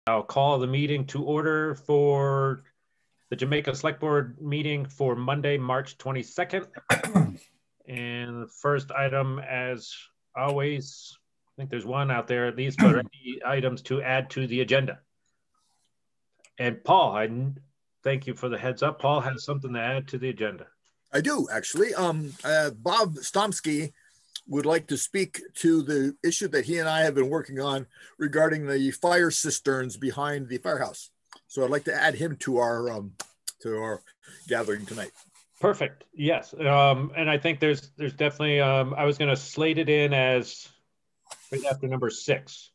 I'll call the meeting to order for the Jamaica Select Board meeting for Monday, March 22nd. And the first item, as always, I think there's one out there at least, but any items to add to the agenda. And Paul, I thank you for the heads up. Paul has something to add to the agenda. I do, actually. Bob Stomsky would like to speak to the issue that he and I have been working on regarding the fire cisterns behind the firehouse. So I'd like to add him to our gathering tonight. Perfect. Yes. And I think there's definitely, I was going to slate it in as right after number 6,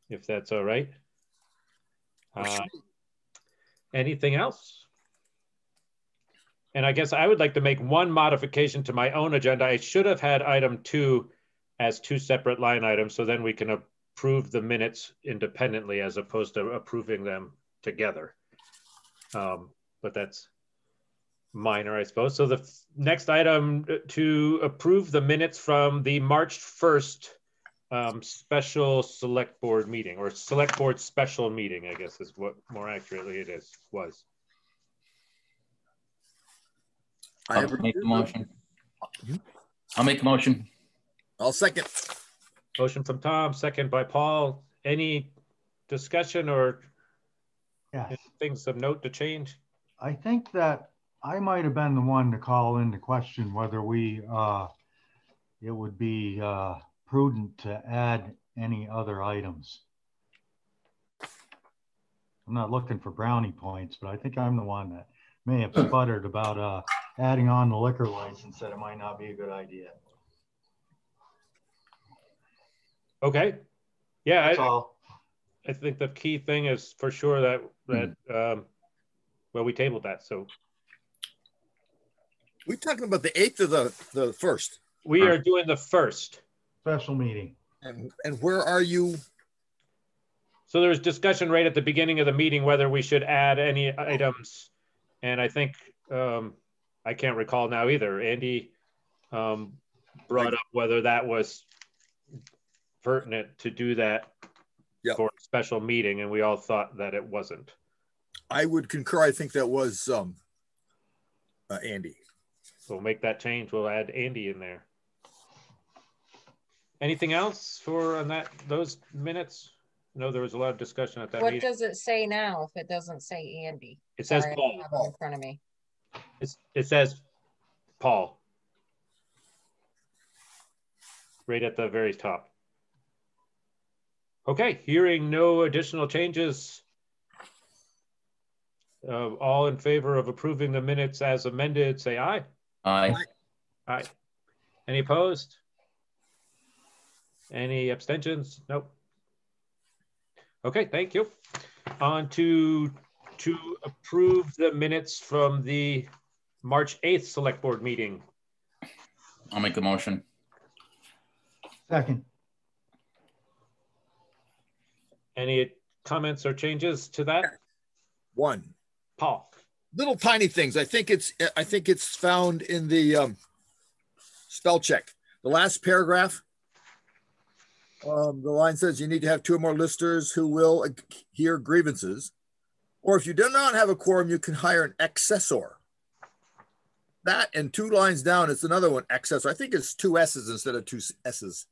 if that's all right. Anything else? And I guess I would like to make one modification to my own agenda. I should have had item 2 as 2 separate line items, so then we can approve the minutes independently as opposed to approving them together. But that's minor, I suppose. So the next item to approve the minutes from the March 1st special select board meeting, or select board special meeting, I guess is what more accurately it was. I'll make the motion. I'll make the motion. I'll second. Motion from Tom, second by Paul. Any discussion or things of note to change? I think that I might have been the one to call into question whether it would be prudent to add any other items. I'm not looking for brownie points, but I think I'm the one that may have sputtered about adding on the liquor license, that it might not be a good idea. Okay. Yeah, that's all. I think the key thing is for sure that well, we tabled that. So we're talking about the 8th or the 1st? We are doing the 1st special meeting. And where are you? So there was discussion right at the beginning of the meeting whether we should add any items, and I think I can't recall now either. Andy brought up whether that was pertinent to do that for a special meeting, and we all thought that it wasn't. I would concur. I think that was Andy. So we'll make that change. We'll add Andy in there. Anything else for those minutes? No, there was a lot of discussion at that meeting. What does it say now if it doesn't say Andy? It says Paul. I have it in front of me. It says Paul. Right at the very top. Okay, hearing no additional changes. All in favor of approving the minutes as amended, say aye. Aye. Aye. Any opposed? Any abstentions? Nope. Okay, thank you. On to approve the minutes from the March 8th Select Board meeting. I'll make the motion. Second. Any comments or changes to that? One. Paul. Little tiny things. I think it's found in the spell check. The last paragraph. The line says you need to have 2 or more listers who will hear grievances. Or if you do not have a quorum, you can hire an accessor. That, and 2 lines down, it's another one, accessor. I think it's 2 S's instead of 2 S's.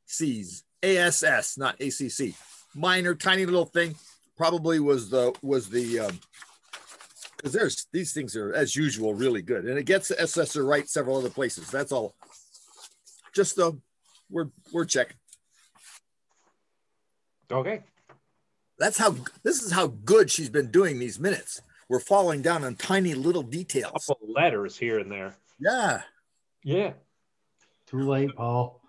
C's. ASS, not ACC. Minor, tiny little thing. Probably was the because these things are, as usual, really good. And it gets the assessor right several other places. That's all. Just the word check. Okay. This is how good she's been doing these minutes. We're falling down on tiny little details. A couple letters here and there. Yeah. Yeah. Too late, Paul.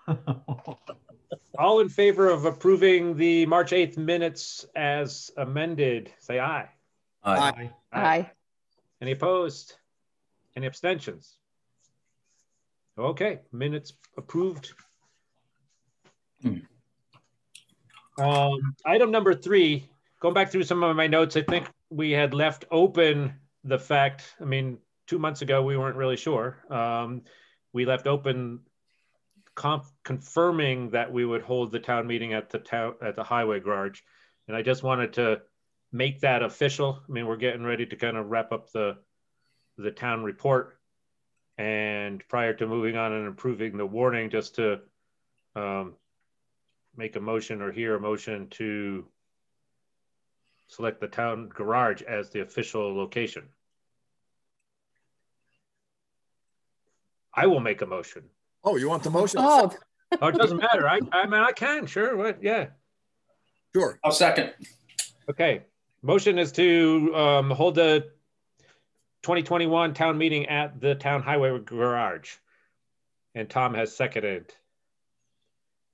All in favor of approving the March 8th minutes as amended, say aye. Aye. Aye. Any opposed? Any abstentions? Okay, minutes approved. Item number 3, going back through some of my notes, I think we had left open the fact, 2 months ago, we weren't really sure. We left open confirming that we would hold the town meeting at the highway garage. And I just wanted to make that official. I mean, we're getting ready to kind of wrap up the town report. And prior to moving on and approving the warning, just to make a motion or hear a motion to select the town garage as the official location. I will make a motion. Oh, you want the motion? Oh, Oh, it doesn't matter. I mean, I can, sure. What? Yeah. Sure. I'll second. Okay. Motion is to hold the 2021 town meeting at the town highway garage. And Tom has seconded.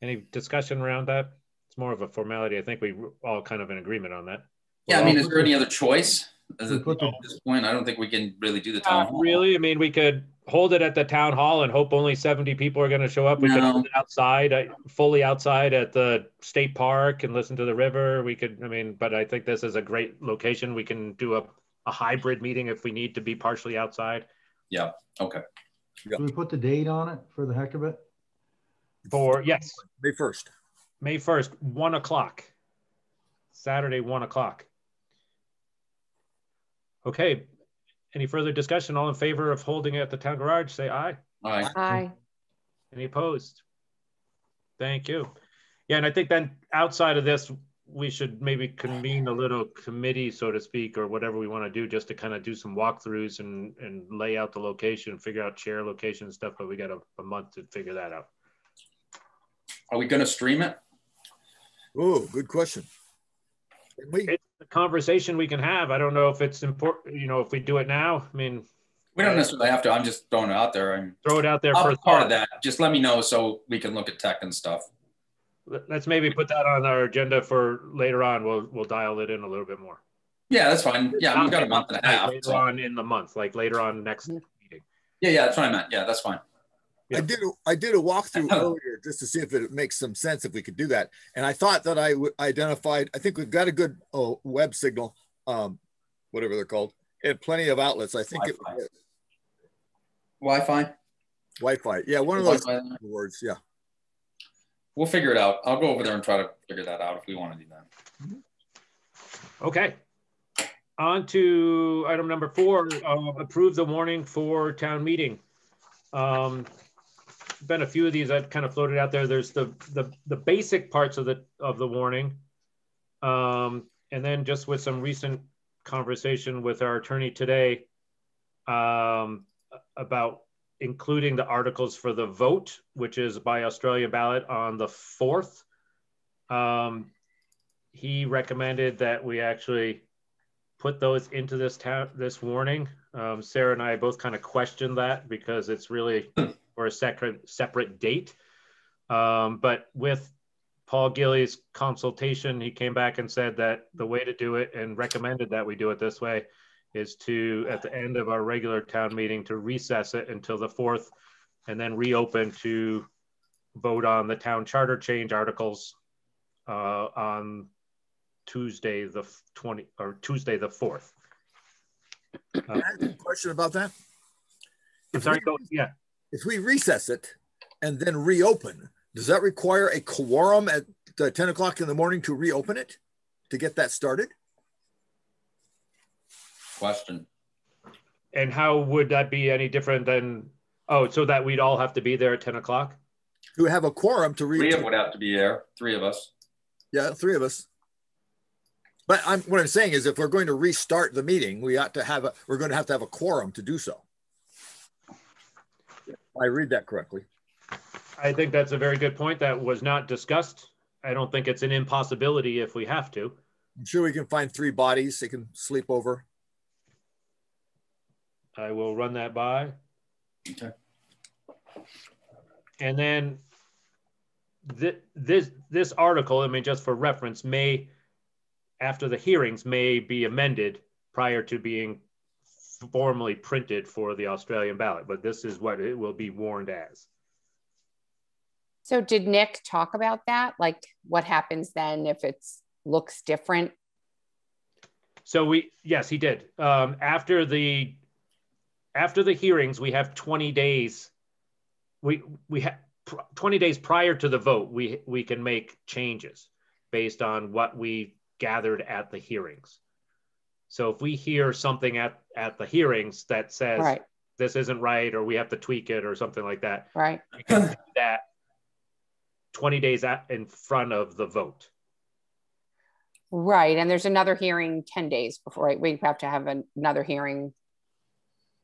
Any discussion around that? It's more of a formality. I think we all kind of in agreement on that. Yeah, I mean, is there any other choice? At this point, I don't think we can really do the town hall. Really? I mean, we could hold it at the town hall and hope only 70 people are going to show up. We could hold it outside, fully outside at the state park and listen to the river. We could, I mean, but I think this is a great location. We can do a hybrid meeting if we need to be partially outside. Yeah, okay. Can we put the date on it for the heck of it? Yes. May 1st. May 1st, 1 o'clock. Saturday, 1 o'clock. Okay. Any further discussion? All in favor of holding it at the town garage, say aye. Aye. aye. Any opposed? Thank you. Yeah, and I think then outside of this, we should maybe convene a little committee, so to speak, or whatever we want to do, just to kind of do some walkthroughs and lay out the location, figure out chair location and stuff, but we got a month to figure that out. Are we going to stream it? Oh, good question. It's a conversation we can have. I don't know if it's important, you know, if we do it now. I mean, We don't necessarily have to. I'm just throwing it out there. throw it out there I'll for be part of that. Just let me know so we can look at tech and stuff. Let's maybe put that on our agenda for later on. We'll dial it in a little bit more. Yeah, that's fine. Yeah, we've got a month and a half. Later on in the month, like later on next meeting. Yeah, that's what I meant. Yeah, that's fine. Yeah. I did a walkthrough earlier just to see if it makes some sense if we could do that. And I thought that I identified, I think we've got a good web signal, whatever they're called, and plenty of outlets. I think Wi-Fi? Wi-Fi. Yeah, one of those words. Yeah. We'll figure it out. I'll go over there and try to figure that out if we want to do that. Okay. On to item number 4, approve the warning for town meeting. Been a few of these I've kind of floated out there. There's the basic parts of the warning. And then just with some recent conversation with our attorney today about including the articles for the vote, which is by Australian ballot on the 4th. He recommended that we actually put those into this warning. Sarah and I both kind of questioned that because it's really for a separate date. But with Paul Gillies' consultation, he came back and said that the way to do it, and recommended that we do it this way, is to, at the end of our regular town meeting, to recess it until the 4th and then reopen to vote on the town charter change articles on Tuesday the 4th. I have a question about that. I'm sorry, yeah. If we recess it and then reopen, does that require a quorum at 10 o'clock in the morning to reopen it, to get that started? Question. And how would that be any different than, so that we'd all have to be there at 10 o'clock? To have a quorum to read. 3 of them would have to be there. 3 of us. Yeah, 3 of us. But what I'm saying is, if we're going to restart the meeting, we're going to have to have a quorum to do so. I read that correctly. I think that's a very good point. That was not discussed. I don't think it's an impossibility if we have to. I'm sure we can find 3 bodies they can sleep over. I will run that by. Okay. And then this article, I mean, just for reference, after the hearings, may be amended prior to being formally printed for the Australian ballot, but this is what it will be warned as. So did Nick talk about that? Like what happens then if it looks different? So yes, he did. After the hearings, we have 20 days. We have 20 days prior to the vote. We can make changes based on what we gathered at the hearings. So if we hear something at the hearings that says Right. this isn't right, or we have to tweak it or something like that, Right. we can do that 20 days in front of the vote. Right. And there's another hearing 10 days before, right? We have to have another hearing.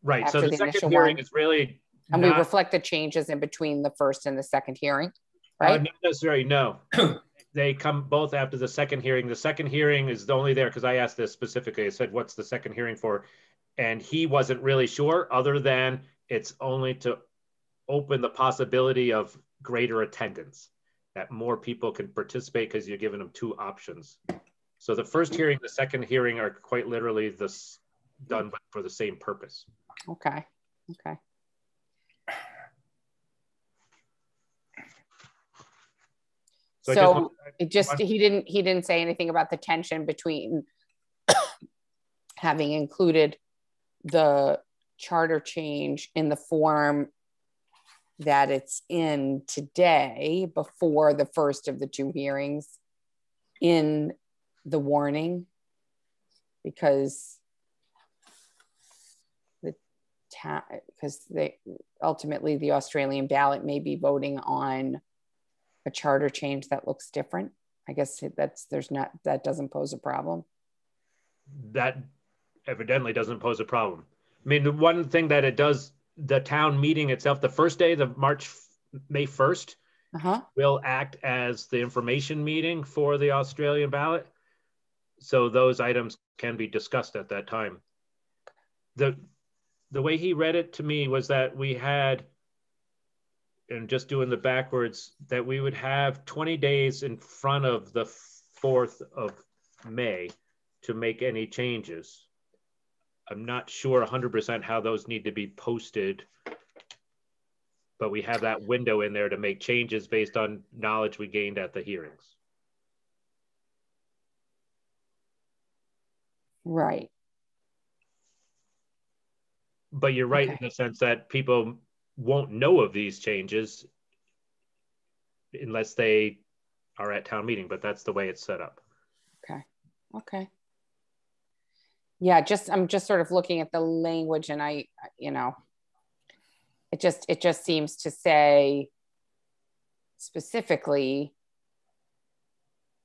Right. So After the the second initial hearing one. is really And not, we reflect the changes in between the first and the second hearing, right? not necessarily, no. They come both after the second hearing. The second hearing is only there because I asked this specifically. I said, what's the second hearing for? And he wasn't really sure, other than it's only to open the possibility of greater attendance, that more people can participate because you're giving them two options. So the first hearing, the second hearing are quite literally done for the same purpose. Okay. Okay. So he didn't say anything about the tension between having included the charter change in the form that it's in today before the first of the two hearings in the warning, because ultimately the Australian ballot may be voting on a charter change that looks different. I guess that doesn't pose a problem. That evidently doesn't pose a problem. I mean, the one thing that it does, the town meeting itself, the first day, May 1st, will act as the information meeting for the Australian ballot. So those items can be discussed at that time. The way he read it to me was that we had, and just doing the backwards, that we would have 20 days in front of the 4th of May to make any changes. I'm not sure 100% how those need to be posted, but we have that window in there to make changes based on knowledge we gained at the hearings. Right. But you're right in the sense that people won't know of these changes unless they are at town meeting, but that's the way it's set up. Okay. Yeah, I'm just sort of looking at the language, and it just seems to say specifically,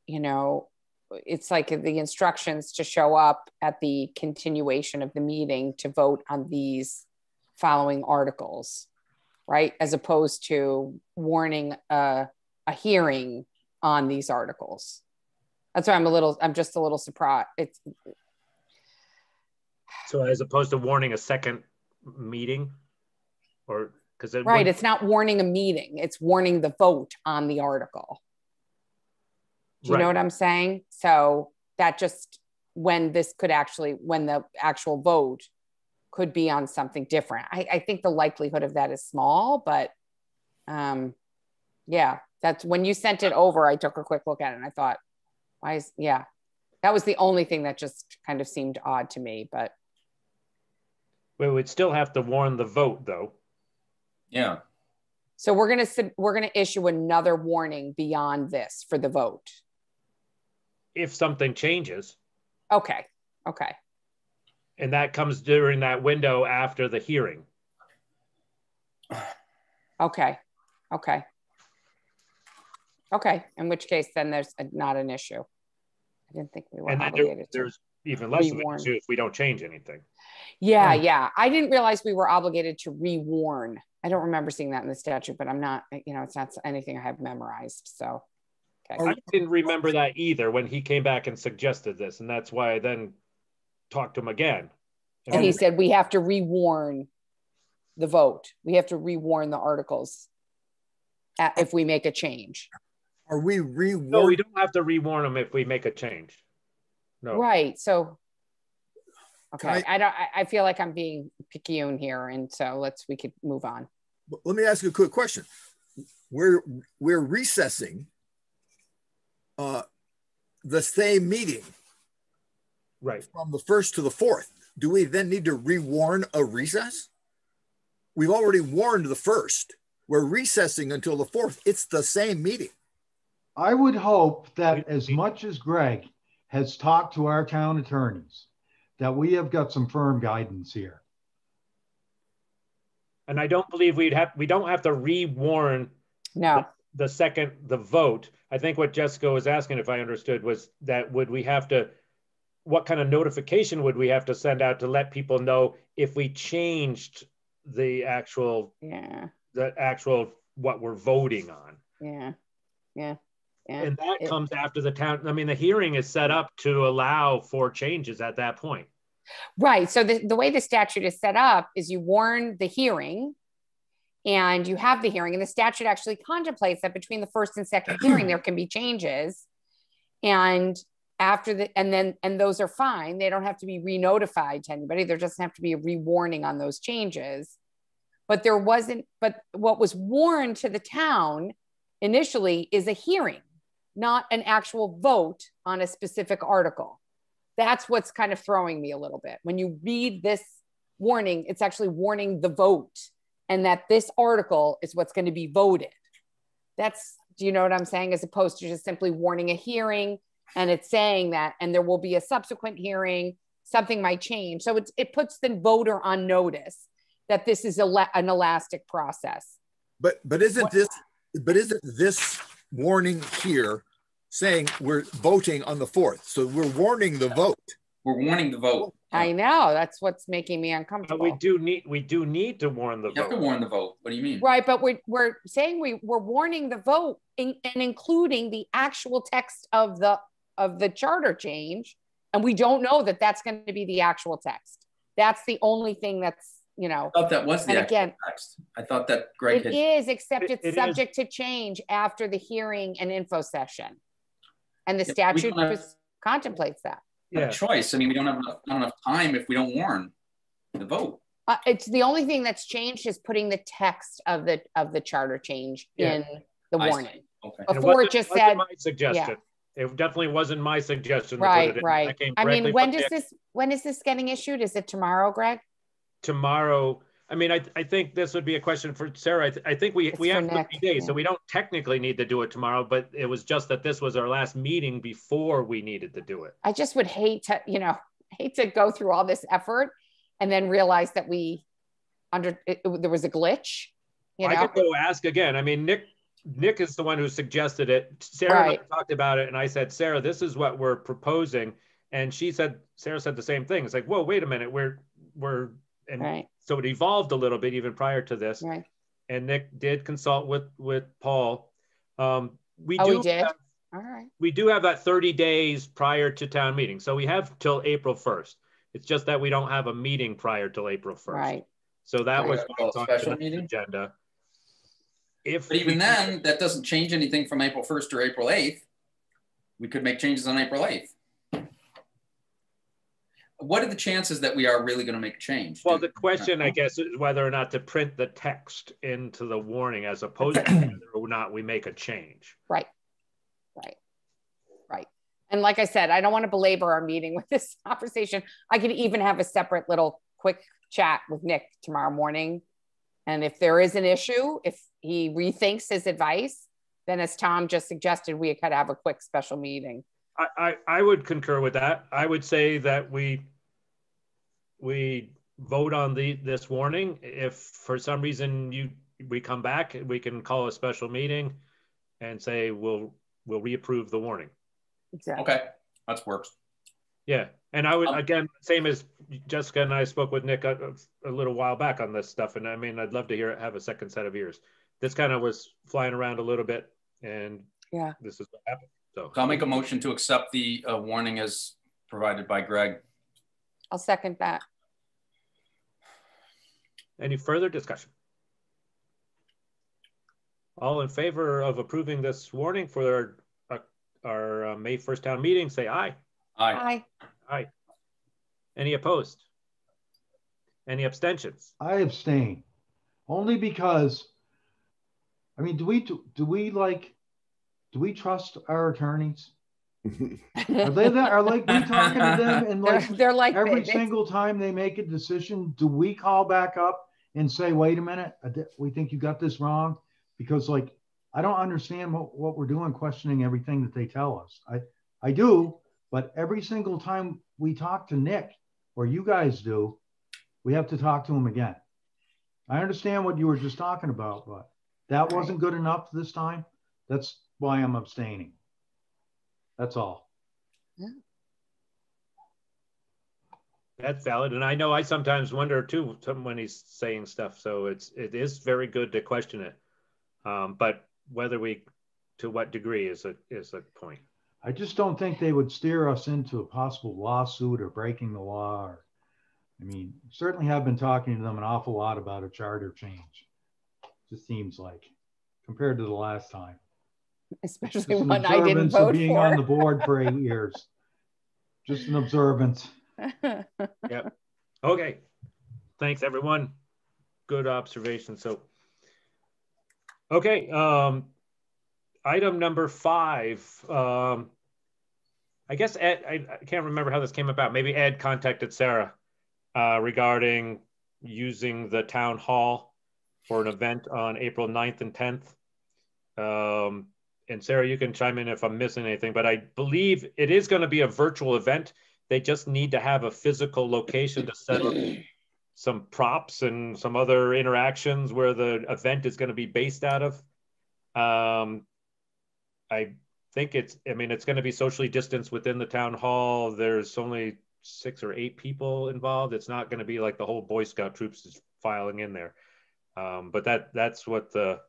it's like the instructions to show up at the continuation of the meeting to vote on these following articles, right? As opposed to warning a hearing on these articles. That's why I'm just a little surprised. So as opposed to warning a second meeting, or because it's not warning a meeting, it's warning the vote on the article. Do you know what I'm saying? So that just when the actual vote could be on something different. I think the likelihood of that is small, but that's when you sent it over, I took a quick look at it and I thought, that was the only thing that just kind of seemed odd to me, but. We would still have to warn the vote though. Yeah. So we're going to issue another warning beyond this for the vote. If something changes. Okay. And that comes during that window after the hearing. Okay. In which case, then there's not an issue. I didn't think we were obligated to. There's even less of an issue if we don't change anything. Yeah. I didn't realize we were obligated to rewarn. I don't remember seeing that in the statute, but I'm not, it's not anything I have memorized. So, okay. I didn't remember that either when he came back and suggested this. And that's why I then talked to him again. And he said, we have to rewarn the vote. We have to rewarn the articles if we make a change. Are we rewarning? No, we don't have to rewarn them if we make a change. No. Right. So, okay. I feel like I'm being picayune here, and so we could move on. Let me ask you a quick question. We're recessing the same meeting, right, from the 1st to the 4th. Do we then need to rewarn a recess? We've already warned the 1st. We're recessing until the 4th. It's the same meeting. I would hope that as much as Greg has talked to our town attorneys that we have got some firm guidance here. And I don't believe we don't have to re-warn No. the vote. I think what Jessica was asking, if I understood, was that what kind of notification would we have to send out to let people know if we changed the actual what we're voting on? Yeah. And that comes after the town. I mean, the hearing is set up to allow for changes at that point. Right. So the way the statute is set up is you warn the hearing and you have the hearing, and the statute actually contemplates that between the first and second hearing, there can be changes. And after and those are fine. They don't have to be re-notified to anybody. There doesn't have to be a re-warning on those changes. But what was warned to the town initially is a hearing, not an actual vote on a specific article. That's what's kind of throwing me a little bit. When you read this warning, it's actually warning the vote and that this article is what's going to be voted. Do you know what I'm saying? As opposed to just simply warning a hearing, and it's saying that, and there will be a subsequent hearing, something might change. So it puts the voter on notice that this is an elastic process. But isn't this warning here saying we're voting on the 4th? So we're warning the vote. We're warning the vote. I know, that's what's making me uncomfortable. But we do need to warn the vote. You have to warn the vote. What do you mean? Right, but we're saying we're warning the vote and including the actual text of the charter change, and we don't know that that's going to be the actual text. That's the only thing that's, I thought that was the actual text. I thought that Greg is, except it's subject to change after the hearing and info session, and the statute contemplates that. Yeah, choice. I mean, we don't have enough time if we don't warn the vote. It's the only thing that's changed is putting the text of the charter change in the warning. Okay. Before it just said my suggestion. Yeah. It definitely wasn't my suggestion. Right. I mean, when is this getting issued? Is it tomorrow, Greg? Tomorrow. I mean, I think this would be a question for Sarah. I think we have 50 days, so we don't technically need to do it tomorrow, but it was just that this was our last meeting before we needed to do it. I just would hate to go through all this effort and then realize that there was a glitch. I could go ask again. I mean, Nick is the one who suggested it. Sarah and I talked about it, and I said, Sarah, this is what we're proposing. And Sarah said the same thing. It's like, whoa, wait a minute. So it evolved a little bit even prior to this. Right. And Nick did consult with Paul. We did? All right. We do have that 30 days prior to town meeting. So we have till April 1st. It's just that we don't have a meeting prior till April 1st. Right. So that was a special meeting agenda. But even then, that doesn't change anything from April 1st or April 8th. We could make changes on April 8th. What are the chances that we are really going to make a change? Well, the question, I guess, is whether or not to print the text into the warning as opposed to whether or not we make a change. Right. And like I said, I don't want to belabor our meeting with this conversation. I could even have a separate little quick chat with Nick tomorrow morning. And if there is an issue, if he rethinks his advice, then as Tom just suggested, we could have a quick special meeting. I would concur with that. I would say that we vote on this warning. If for some reason we come back, we can call a special meeting and say we'll reapprove the warning. Exactly. Okay, that works. Yeah, and I would again, same as Jessica and I spoke with Nick a little while back on this stuff, and I mean, I'd love to have a second set of ears. This kind of was flying around a little bit, and this is what happened. So I'll make a motion to accept the warning as provided by Greg. I'll second that. Any further discussion? All in favor of approving this warning for our May 1st town meeting, say aye. Aye. Aye. Any opposed? Any abstentions? I abstain, only because, I mean, do we trust our attorneys? Are we talking to them and they're like every single time they make a decision, do we call back up and say, wait a minute, we think you got this wrong? Because I don't understand what we're doing, questioning everything that they tell us. I do, But every single time we talk to Nick, or you guys do, we have to talk to him again. I understand what you were just talking about, but that wasn't good enough this time. That's why I'm abstaining. That's all. Yeah. That's valid. And I know I sometimes wonder too when he's saying stuff. So it is very good to question it. But whether to what degree is a point. I just don't think they would steer us into a possible lawsuit or breaking the law. I mean, certainly have been talking to them an awful lot about a charter change. Just seems like, compared to the last time. Especially one I didn't vote for. Being on the board for 8 years. Just an observance. Yep. Okay. Thanks, everyone. Good observation. So, okay. Item number 5. I guess Ed, I can't remember how this came about. Maybe Ed contacted Sarah regarding using the town hall for an event on April 9th and 10th. And Sarah, you can chime in if I'm missing anything, but I believe it is going to be a virtual event. They just need to have a physical location to set up some props and some other interactions where the event is going to be based out of. I think it's going to be socially distanced within the town hall. There's only 6 or 8 people involved. It's not going to be like the whole Boy Scout troops is filing in there. But that's what the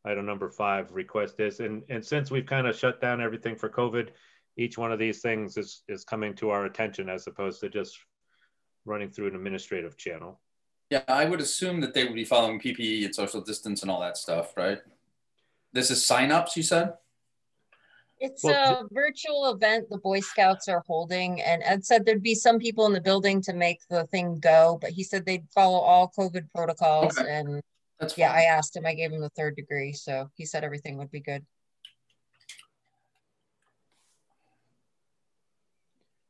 item number 5 request is. And since we've kind of shut down everything for COVID, each one of these things is coming to our attention as opposed to just running through an administrative channel. Yeah, I would assume that they would be following PPE and social distance and all that stuff, right? This is signups, you said? It's a virtual event the Boy Scouts are holding, and Ed said there'd be some people in the building to make the thing go, but he said they'd follow all COVID protocols. Okay. And that's fine. I asked him, I gave him the 3rd degree, so he said everything would be good.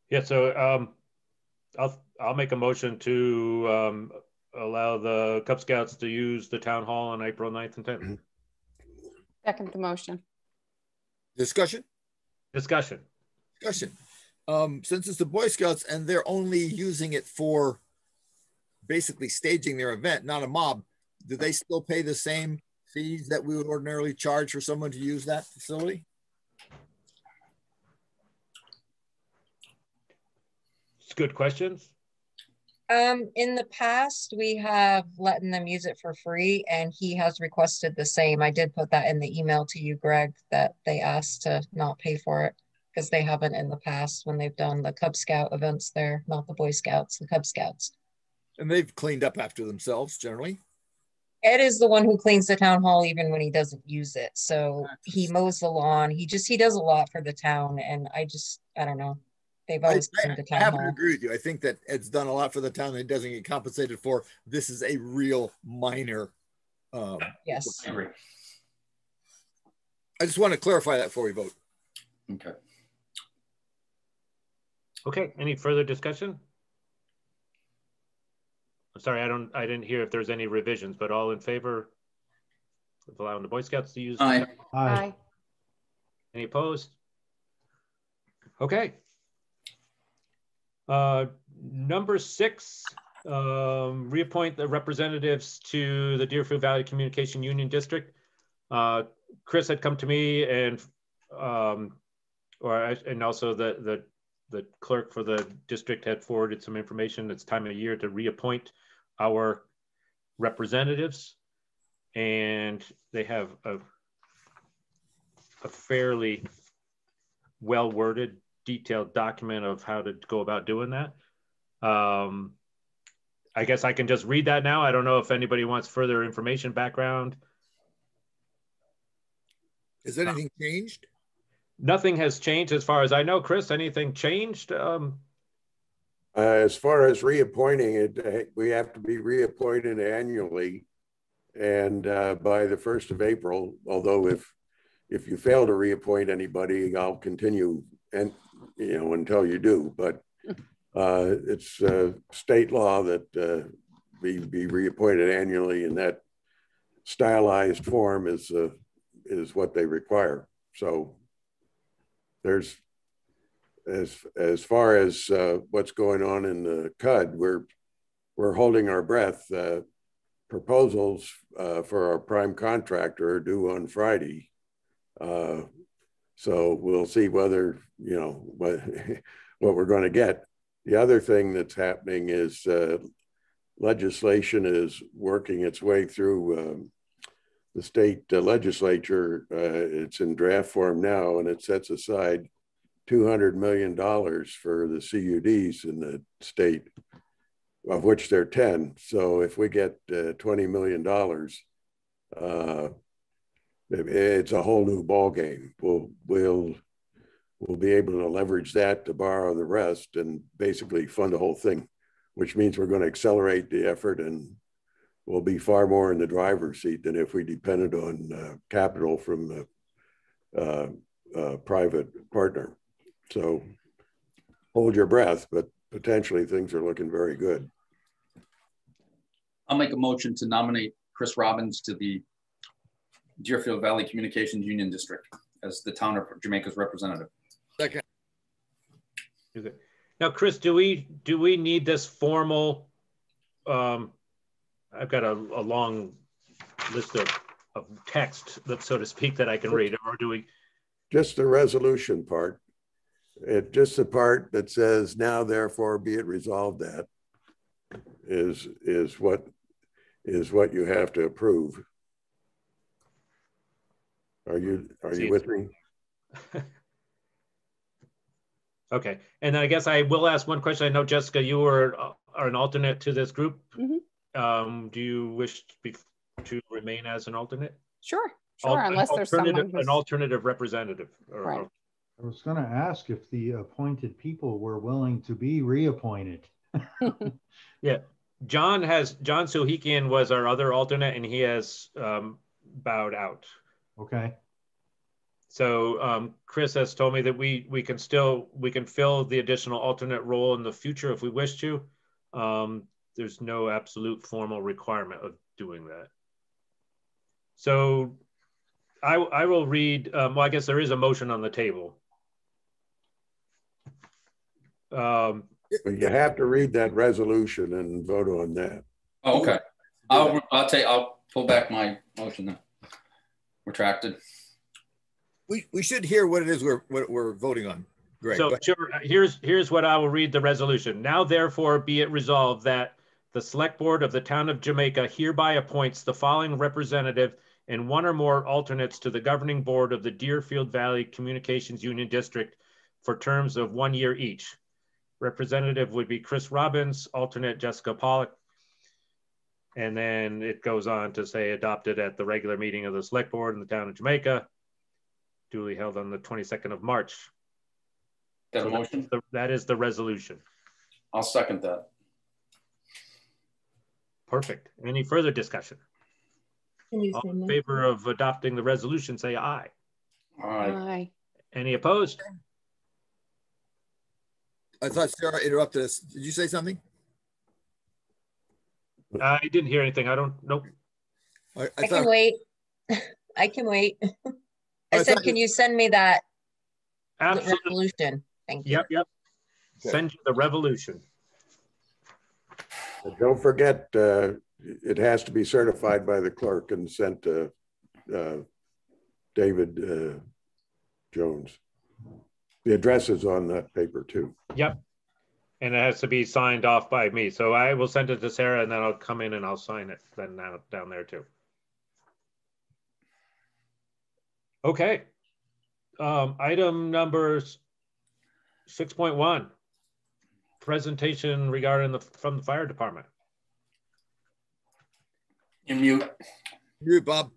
Yeah, so I'll make a motion to allow the Cub Scouts to use the town hall on April 9th and 10th. Second the motion. Discussion? Discussion. Since it's the Boy Scouts and they're only using it for basically staging their event, not a mob, do they still pay the same fees that we would ordinarily charge for someone to use that facility? It's good questions. In the past, we have letting them use it for free, and he has requested the same. I did put that in the email to you, Greg, that they asked to not pay for it because they haven't in the past when they've done the Cub Scout events there, not the Boy Scouts, the Cub Scouts. And they've cleaned up after themselves generally. Ed is the one who cleans the town hall even when he doesn't use it. So he mows the lawn. He does a lot for the town, and I don't know. They've always cleaned the town hall. I happen to agree with you. I think that Ed's done a lot for the town that he doesn't get compensated for. This is a real minor. Yes. I agree. I just want to clarify that before we vote. Okay. Okay. Any further discussion? I'm sorry, I didn't hear if there's any revisions, but all in favor of allowing the Boy Scouts to use? Aye. Aye. Any opposed? Okay. Number 6, reappoint the representatives to the Deerfield Valley Communication Union District. Chris had come to me and also the clerk for the district had forwarded some information. It's time of year to reappoint our representatives, and they have a fairly well-worded, detailed document of how to go about doing that. I guess I can just read that now. I don't know if anybody wants further information, background. Has anything changed? Nothing has changed as far as I know. Chris, anything changed? As far as reappointing it, we have to be reappointed annually, and by the 1st of April. Although if you fail to reappoint anybody, I'll continue and until you do. But it's state law that we be reappointed annually, and that stylized form is what they require. So there's as far as what's going on in the CUD, we're holding our breath. Proposals for our prime contractor are due on Friday. So we'll see whether, you know, what we're going to get. The other thing that's happening is legislation is working its way through the state legislature. It's in draft form now, and it sets aside $200 million for the CUDs in the state, of which there are 10. So if we get $20 million, it's a whole new ball game. We'll be able to leverage that to borrow the rest and basically fund the whole thing, which means we're going to accelerate the effort and we'll be far more in the driver's seat than if we depended on capital from a private partner. So hold your breath, but potentially things are looking very good. I'll make a motion to nominate Chris Robbins to the Deerfield Valley Communications Union District as the town of Jamaica's representative. Second. Okay. Now, Chris, do we need this formal? I've got a long list of text, that, so to speak, that I can read, or do we? Just the resolution part. Just the part that says, now therefore be it resolved that is what you have to approve. Are you with me? Okay, and then I guess I will ask one question. I know, Jessica, you are an alternate to this group. Mm-hmm. Do you wish to remain as an alternate? Sure, unless there's someone who's... an alternative representative. Right. I was going to ask if the appointed people were willing to be reappointed. Yeah, John Suhikian was our other alternate, and he has bowed out. Okay. So Chris has told me that we can fill the additional alternate role in the future if we wish to. There's no absolute formal requirement of doing that. So I will read. Well, I guess there is a motion on the table. But you have to read that resolution and vote on that. Oh, okay. I'll pull back my motion then. Retracted. We should hear what it is we're voting on, Greg. So sure, here's what I will read the resolution. Now therefore be it resolved that the Select Board of the Town of Jamaica hereby appoints the following representative and one or more alternates to the governing board of the Deerfield Valley Communications Union District for terms of 1 year each. Representative would be Chris Robbins, alternate Jessica Pollock. And then it goes on to say adopted at the regular meeting of the Select Board in the Town of Jamaica, duly held on the 22nd of March. That a motion? That is the resolution. I'll second that. Perfect. Any further discussion? All in favor of adopting the resolution, say aye. Aye. Any opposed? I thought Sarah interrupted us. Did you say something? I didn't hear anything. I don't know. I can wait. I can wait. I said, can you send me that resolution? Thank you. Yep. Okay. Send you the revolution. Don't forget, it has to be certified by the clerk and sent to David Jones. The address is on that paper too. Yep. And it has to be signed off by me. So I will send it to Sarah and then I'll come in and I'll sign it then down there too. Okay. Item number 6.1, presentation regarding from the fire department. You mute. Mute, Bob.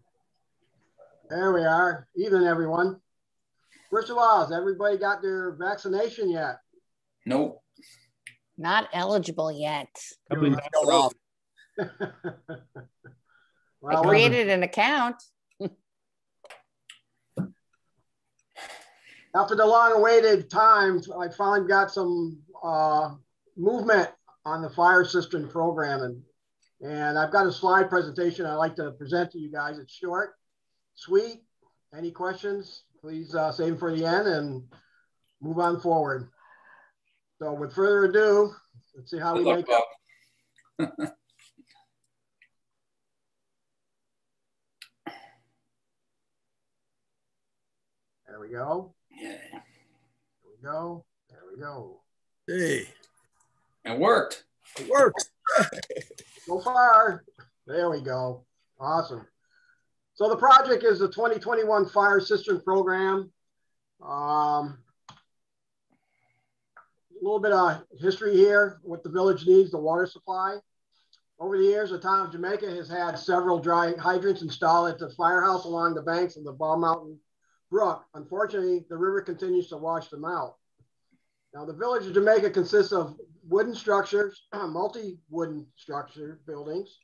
There we are. Evening, everyone. First of all, has everybody got their vaccination yet? Nope. Not eligible yet. Well, I created an account. After the long-awaited time, I finally got some movement on the fire Cistern program, and I've got a slide presentation I'd like to present to you guys. It's short, sweet. Any questions? Please save them for the end and move on forward. So with further ado, let's see how we make it. There we go. Yeah. There we go. There we go. Hey, It worked. it worked. So far, there we go. Awesome. So the project is the 2021 Fire Cistern Program. A little bit of history here, what the village needs, the water supply. Over the years, the town of Jamaica has had several dry hydrants installed at the firehouse along the banks of the Ball Mountain Brook. Unfortunately, the river continues to wash them out. Now, the village of Jamaica consists of wooden structures, multi-wooden structure buildings,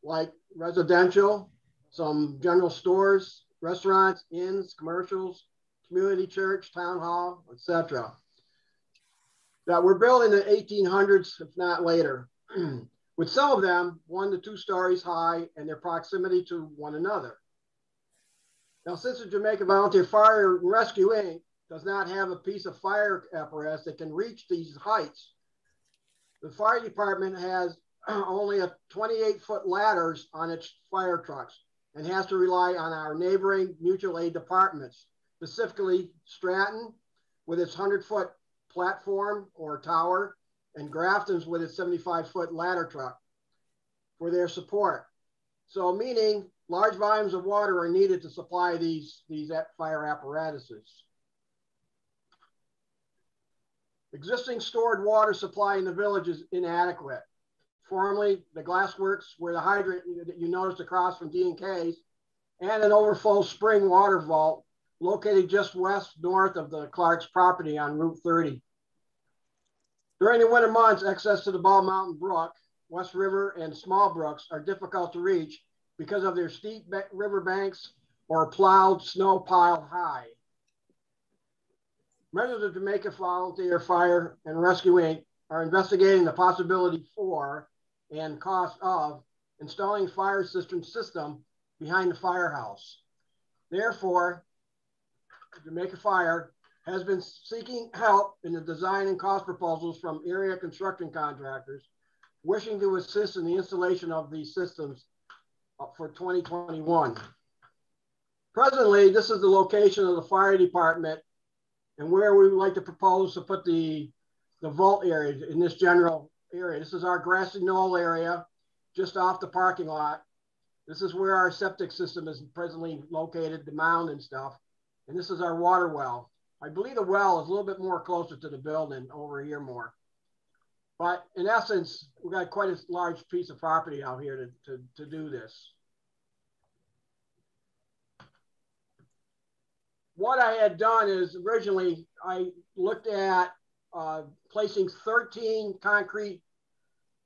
like residential, some general stores, restaurants, inns, commercials, community church, town hall, etc. That were built in the 1800s, if not later, with some of them 1 to 2 stories high and their proximity to one another. Now, since the Jamaica Volunteer Fire and Rescue Inc. does not have a piece of fire apparatus that can reach these heights, the fire department has only a 28-foot ladders on its fire trucks and has to rely on our neighboring mutual aid departments, specifically Stratton with its 100-foot platform or tower, and Grafton's with its 75-foot ladder truck for their support. So meaning large volumes of water are needed to supply these fire apparatuses. Existing stored water supply in the village is inadequate. Formerly, the glassworks where the hydrant that you noticed across from D&K's and an overflow spring water vault located just north of the Clark's property on Route 30. During the winter months, access to the Ball Mountain Brook, West River, and small brooks are difficult to reach because of their steep river banks or plowed snow pile high. Members of Jamaica Volunteer Fire and Rescue Inc. are investigating the possibility for and cost of installing fire cistern system behind the firehouse. Therefore, Jamaica Fire has been seeking help in the design and cost proposals from area construction contractors wishing to assist in the installation of these systems for 2021. Presently, this is the location of the fire department and where we would like to propose to put the vault area in this general area. This is our grassy knoll area just off the parking lot. This is where our septic system is presently located, the mound and stuff. And this is our water well. I believe the well is a little bit more closer to the building over here more. But in essence, we've got quite a large piece of property out here to do this. What I had done is originally I looked at placing 13 concrete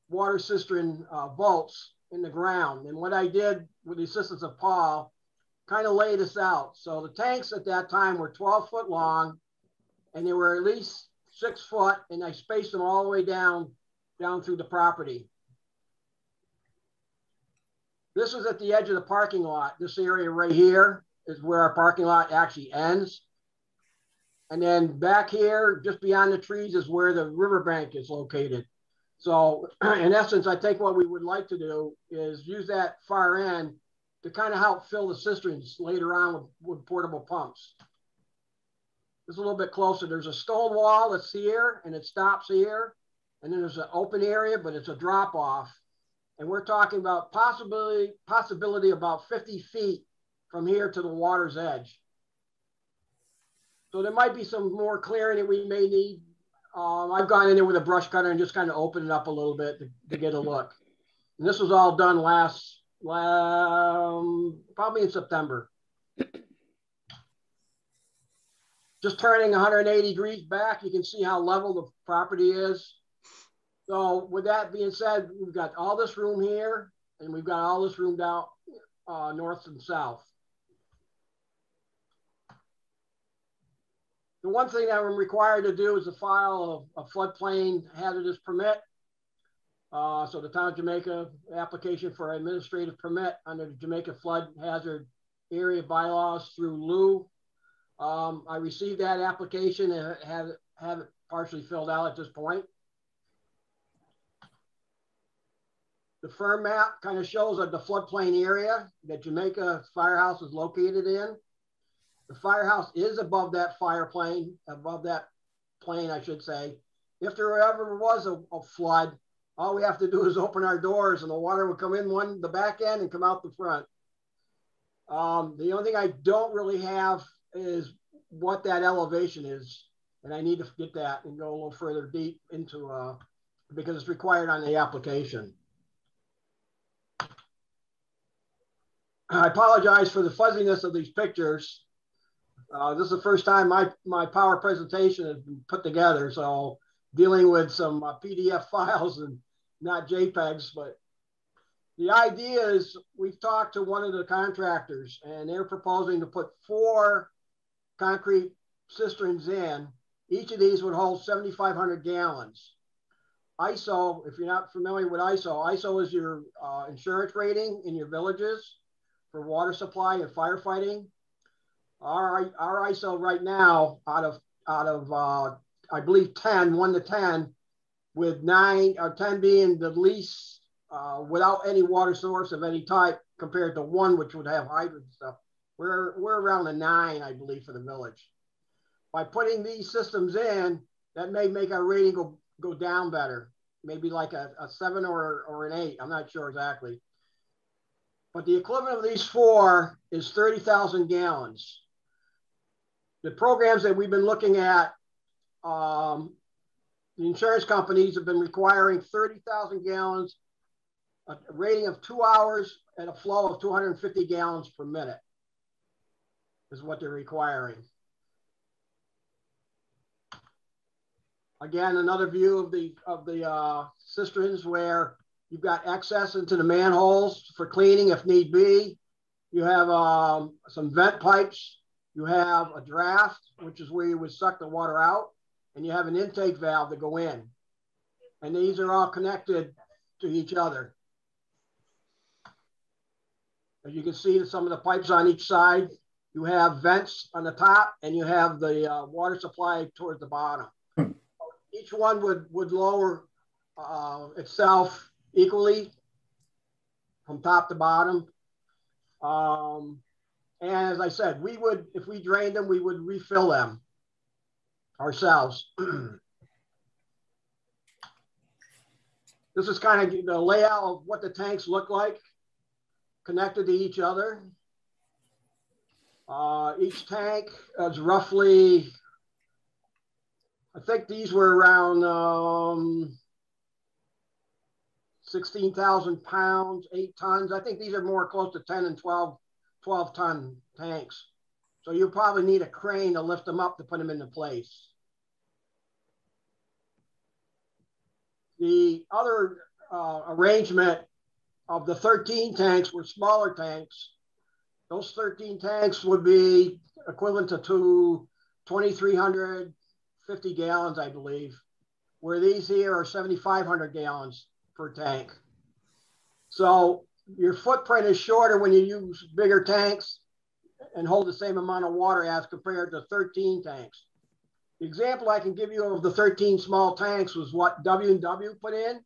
water cistern vaults in the ground. And what I did with the assistance of Paul, kind of laid this out. So the tanks at that time were 12 foot long and they were at least 6 foot, and I spaced them all the way down through the property. This is at the edge of the parking lot. This area right here is where our parking lot actually ends. And then back here, just beyond the trees, is where the riverbank is located. So in essence, I think what we would like to do is use that far end to kind of help fill the cisterns later on with portable pumps. This is a little bit closer. There's a stone wall that's here and it stops here. And then there's an open area, but it's a drop off. And we're talking about possibility about 50 feet from here to the water's edge. So there might be some more clearing that we may need. I've gone in there with a brush cutter and just kind of opened it up a little bit to get a look. And this was all done probably in September. Just turning 180 degrees back, you can see how level the property is. So with that being said, we've got all this room here and we've got all this room down north and south. The one thing that I'm required to do is to file a floodplain hazardous permit. So the town of Jamaica application for administrative permit under the Jamaica Flood Hazard Area bylaws through Lou. I received that application and have it partially filled out at this point. The firm map kind of shows the floodplain area that Jamaica Firehouse is located in. The firehouse is above that plane, I should say. If there ever was a flood, all we have to do is open our doors and the water would come in the back end and come out the front. The only thing I don't really have is what that elevation is. And I need to get that and go a little further deep into, because it's required on the application. I apologize for the fuzziness of these pictures. This is the first time my power presentation has been put together. So dealing with some PDF files and not JPEGs, but the idea is we've talked to one of the contractors and they're proposing to put 4 concrete cisterns in. Each of these would hold 7,500 gallons. ISO, if you're not familiar with ISO is your insurance rating in your villages for water supply and firefighting. Our ISO right now out of I believe 10, 1 to 10, with 9 or 10 being the least without any water source of any type, compared to 1 which would have hydrant stuff. We're around a 9, I believe, for the village. By putting these systems in, that may make our rating go down better, maybe like a 7 or an 8. I'm not sure exactly. But the equivalent of these 4 is 30,000 gallons. The programs that we've been looking at, the insurance companies have been requiring 30,000 gallons, a rating of 2 hours and a flow of 250 gallons per minute is what they're requiring. Again, another view of the cisterns where you've got access into the manholes for cleaning if need be. You have some vent pipes. You have a draft, which is where you would suck the water out, and you have an intake valve to go in. And these are all connected to each other. As you can see, some of the pipes on each side, you have vents on the top and you have the water supply towards the bottom. Each one would lower itself equally from top to bottom. And as I said, we would, if we drained them, we would refill them ourselves. This is kind of the layout of what the tanks look like, connected to each other. Each tank is roughly, I think these were around 16,000 pounds, 8 tons. I think these are more close to 10 and 12 ton tanks. So you'll probably need a crane to lift them up to put them into place. The other arrangement of the 13 tanks were smaller tanks. Those 13 tanks would be equivalent to 2,350 gallons, I believe, where these here are 7,500 gallons per tank. So your footprint is shorter when you use bigger tanks and hold the same amount of water as compared to 13 tanks. The example I can give you of the 13 small tanks was what W&W put in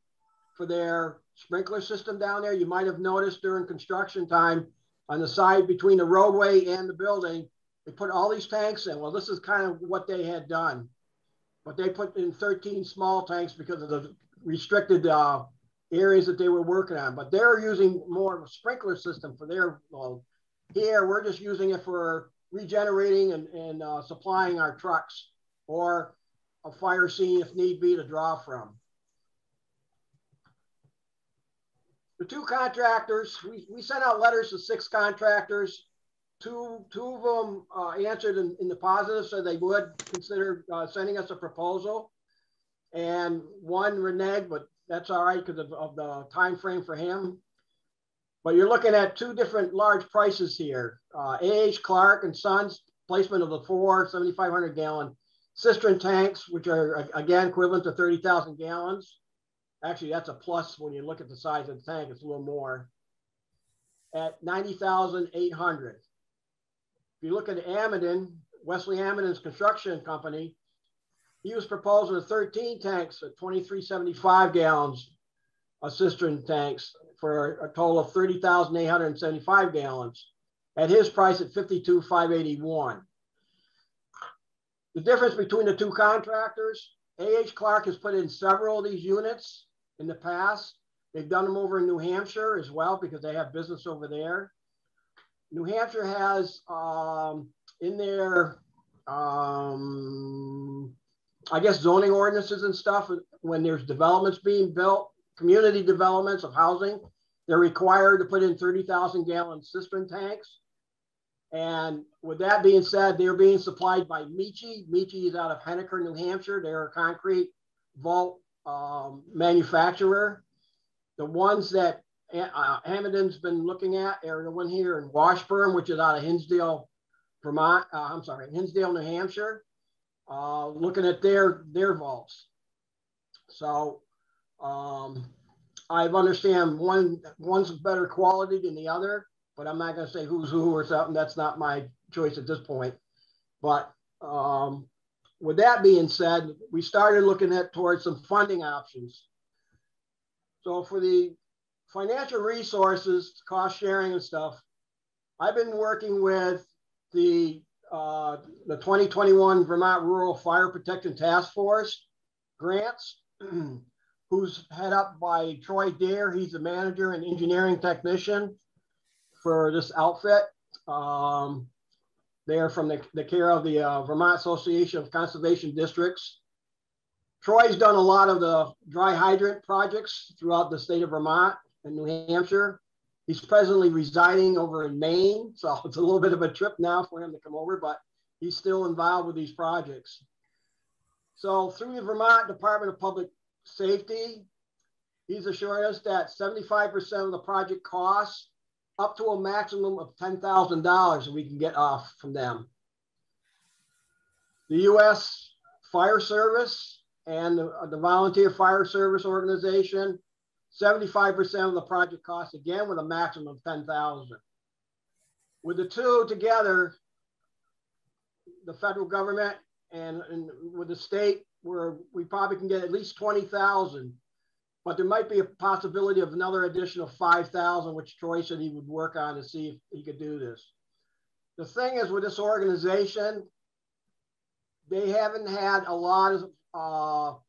for their sprinkler system down there. You might have noticed during construction time on the side between the roadway and the building, they put all these tanks in. Well, this is kind of what they had done, but they put in 13 small tanks because of the restricted areas that they were working on. But they're using more of a sprinkler system for their load. Here, we're just using it for regenerating and supplying our trucks or a fire scene if need be to draw from. The 2 contractors, we sent out letters to 6 contractors. Two of them answered in the positive, so they would consider sending us a proposal. And 1 reneged, but that's all right because of the time frame for him. But you're looking at 2 different large prices here. A.H. Clark and Sons, placement of the 4 7,500 gallon cistern tanks, which are again equivalent to 30,000 gallons. Actually, that's a plus when you look at the size of the tank, it's a little more, at 90,800. If you look at Amidon, Wesley Amidon's construction company, he was proposing 13 tanks at 2375 gallons, a cistern tanks, for a total of 30,875 gallons at his price at 52,581. The difference between the two contractors, A.H. Clark has put in several of these units in the past. They've done them over in New Hampshire as well because they have business over there. New Hampshire has in their, I guess, zoning ordinances and stuff, when there's developments being built, community developments of housing, they're required to put in 30,000 gallon cistern tanks. And with that being said, they're being supplied by Michi. Michi is out of Henniker, New Hampshire. They're a concrete vault manufacturer. The ones that Hamilton's been looking at are the one here in Washburn, which is out of Hinsdale, Vermont. Hinsdale, New Hampshire. Looking at their vaults. So I understand one's better quality than the other, but I'm not going to say who's who or something. That's not my choice at this point. But with that being said, we started looking towards some funding options. So for the financial resources, cost sharing and stuff, I've been working with the 2021 Vermont Rural Fire Protection Task Force grants, who's head up by Troy Dare. He's the manager and engineering technician for this outfit. They're from the care of the Vermont Association of Conservation Districts. Troy's done a lot of the dry hydrant projects throughout the state of Vermont and New Hampshire. He's presently residing over in Maine, so it's a little bit of a trip now for him to come over, but he's still involved with these projects. So through the Vermont Department of Public Safety, he's assured us that 75% of the project costs, up to a maximum of $10,000 that we can get off from them. The U.S. Fire Service and the Volunteer Fire Service Organization, 75% of the project costs, again, with a maximum of $10,000. With the two together, the federal government and with the state, where we probably can get at least $20,000, but there might be a possibility of another additional $5,000, which Troy said he would work on to see if he could do this. The thing is with this organization, they haven't had a lot of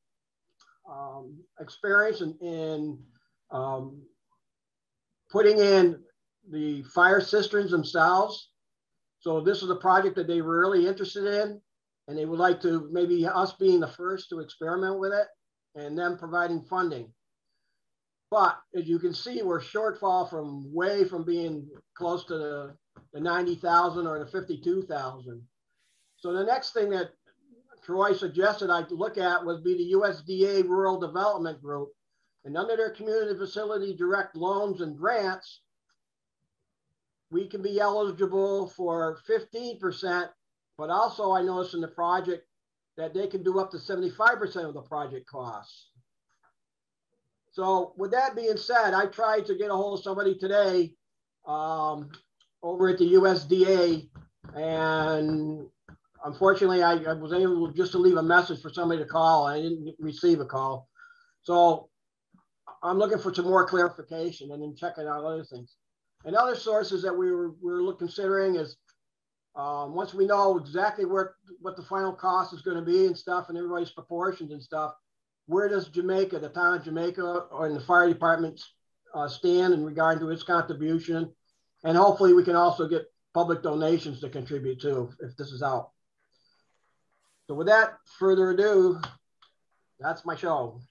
experience in putting in the fire cisterns themselves. So this is a project that they were really interested in, and they would like to, maybe us being the first to experiment with it and them providing funding. But as you can see, we're shortfall from being close to the 90,000 or the 52,000. So the next thing that Troy suggested I look at would be the USDA Rural Development Group. And under their community facility direct loans and grants, we can be eligible for 15%, but also I noticed in the project that they can do up to 75% of the project costs. So with that being said, I tried to get a hold of somebody today over at the USDA, and unfortunately I was able just to leave a message for somebody to call. I didn't receive a call. So I'm looking for some more clarification and then checking out other things. And other sources that we were considering is once we know exactly what the final cost is going to be and stuff, and everybody's proportions and stuff, where does Jamaica, the town of Jamaica, or in the fire department stand in regard to its contribution? And hopefully we can also get public donations to contribute to if this is out. So with that further ado, that's my show.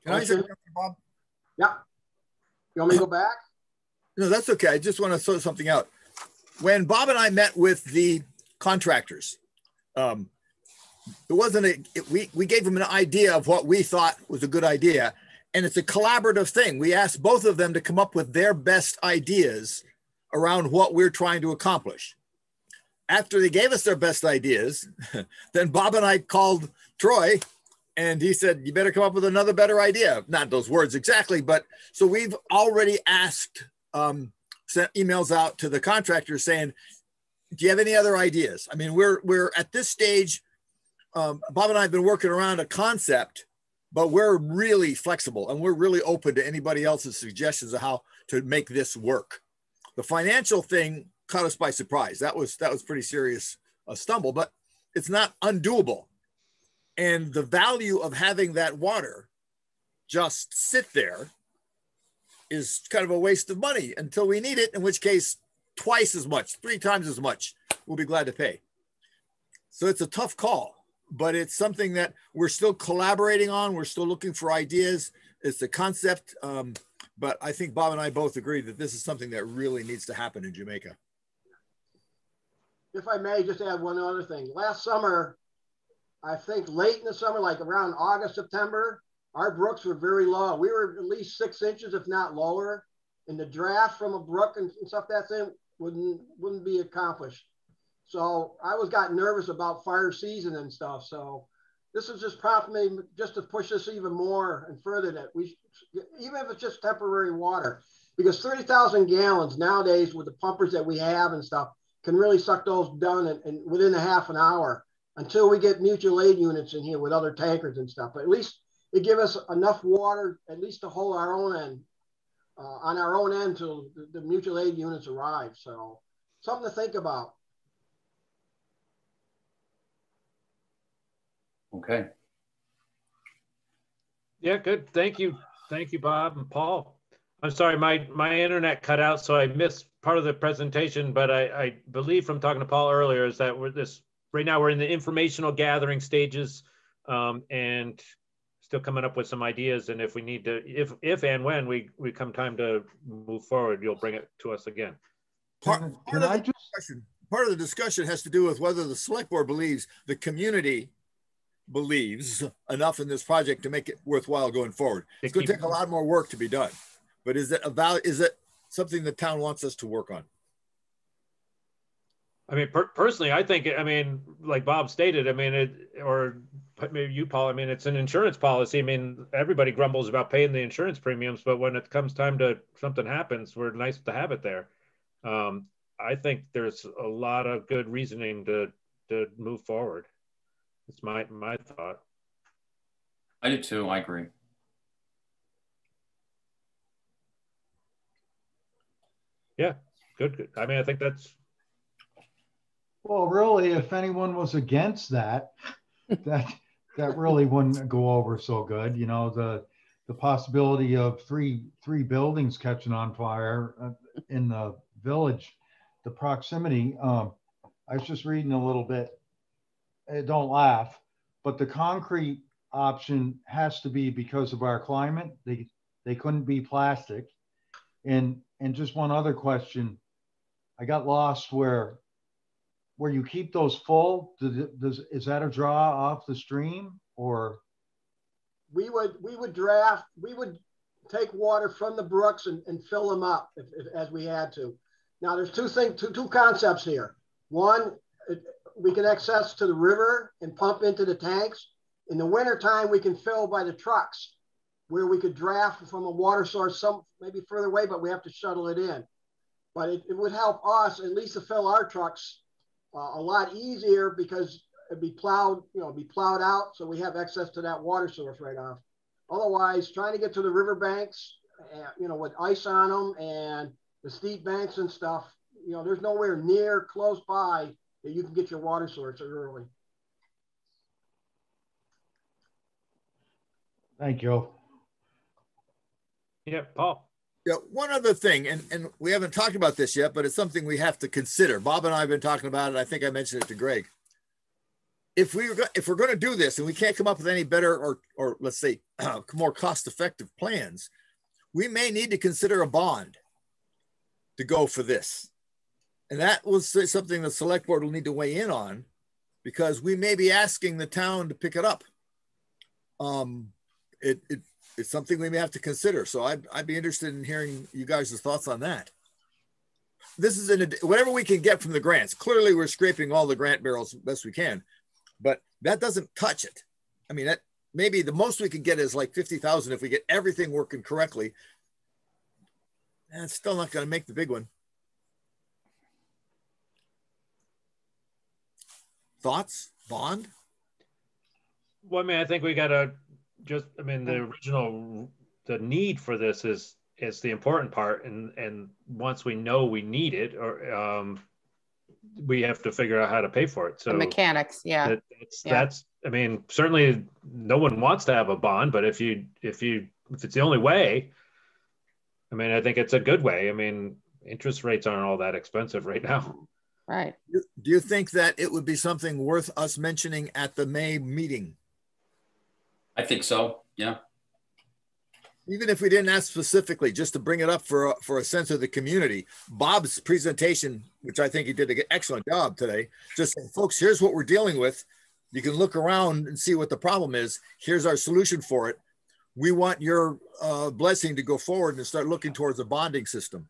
Can I say something, Bob? Yeah. You want me to go back? No, that's okay. I just want to throw something out. When Bob and I met with the contractors, we gave them an idea of what we thought was a good idea. And it's a collaborative thing. We asked both of them to come up with their best ideas around what we're trying to accomplish. After they gave us their best ideas, then Bob and I called Troy and he said, you better come up with another better idea. Not those words exactly, but so we've already asked, sent emails out to the contractors saying, do you have any other ideas? I mean, we're at this stage, Bob and I have been working around a concept, but we're really flexible and we're really open to anybody else's suggestions of how to make this work. The financial thing caught us by surprise. That was pretty serious a stumble, but it's not undoable. And the value of having that water just sit there is kind of a waste of money until we need it, in which case twice as much, 3 times as much, we'll be glad to pay. So it's a tough call, but it's something that we're still collaborating on. We're still looking for ideas. It's a concept, but I think Bob and I both agree that this is something that really needs to happen in Jamaica. If I may just add one other thing. Last summer, I think late in the summer, like around August, September, our brooks were very low. We were at least 6 inches, if not lower. And the draft from a brook and stuff that's in wouldn't be accomplished. So I got nervous about fire season and stuff. So this has just prompted me just to push this even more and further, that we, even if it's just temporary water, because 30,000 gallons nowadays with the pumpers that we have and stuff can really suck those down in within a half an hour, until we get mutual aid units in here with other tankers and stuff. But at least it give us enough water, at least to hold our own end, on our own end till the mutual aid units arrive. So something to think about. Okay. Yeah, good. Thank you. Thank you, Bob and Paul. I'm sorry, my internet cut out, so I missed part of the presentation, but I believe from talking to Paul earlier is that right now we're in the informational gathering stages, and still coming up with some ideas. And if we need to, if and when we come time to move forward, you'll bring it to us again. Part of the discussion has to do with whether the select board believes the community believes enough in this project to make it worthwhile going forward. It's going to take a lot more work to be done, but is it something the town wants us to work on? I mean, personally, I think, I mean, like Bob stated, I mean, or maybe you, Paul, I mean, it's an insurance policy. I mean, everybody grumbles about paying the insurance premiums, but when it comes time to something happens, we're nice to have it there. I think there's a lot of good reasoning to move forward. It's my thought. I do too. I agree. Yeah, good. I mean, I think that's. Well, really, if anyone was against that, that really wouldn't go over so good. You know, the possibility of three buildings catching on fire in the village, the proximity. I was just reading a little bit. Don't laugh, but the concrete option has to be because of our climate. They couldn't be plastic. And just one other question, I got lost where you keep those full. Is that a draw off the stream, or? We would take water from the brooks and fill them up as we had to. Now there's two concepts here. One, we can access to the river and pump into the tanks. In the wintertime, we can fill by the trucks, where we could draft from a water source some maybe further away, but we have to shuttle it in. But it would help us at least to fill our trucks a lot easier, because it'd be plowed, out, so we have access to that water source right off. Otherwise, trying to get to the riverbanks, with ice on them and the steep banks and stuff, there's nowhere near close by that you can get your water source early. Thank you. Yeah, Paul. Yeah, one other thing, and we haven't talked about this yet, but it's something we have to consider. Bob and I have been talking about it. I think I mentioned it to Greg. If we're going to do this and we can't come up with any better or let's say more cost-effective plans, we may need to consider a bond to go for this. And that was something the select board will need to weigh in on, because we may be asking the town to pick it up. It's something we may have to consider. So I'd be interested in hearing you guys' thoughts on that. This is whatever we can get from the grants. Clearly, we're scraping all the grant barrels as best we can, but that doesn't touch it. I mean, that maybe the most we can get is like 50,000 if we get everything working correctly. And it's still not going to make the big one. Thoughts? Bond? Well, I mean, I think we gotta just, I mean, the need for this is the important part. And once we know we need it, or we have to figure out how to pay for it. So the mechanics, yeah. That's, I mean, certainly no one wants to have a bond, but if it's the only way, I mean, I think it's a good way. I mean, interest rates aren't all that expensive right now. Right. Do you think that it would be something worth us mentioning at the May meeting? I think so. Yeah. Even if we didn't ask specifically, just to bring it up for a sense of the community. Bob's presentation, which I think he did an excellent job today, just saying, folks, here's what we're dealing with. You can look around and see what the problem is. Here's our solution for it. We want your blessing to go forward and start looking towards a bonding system.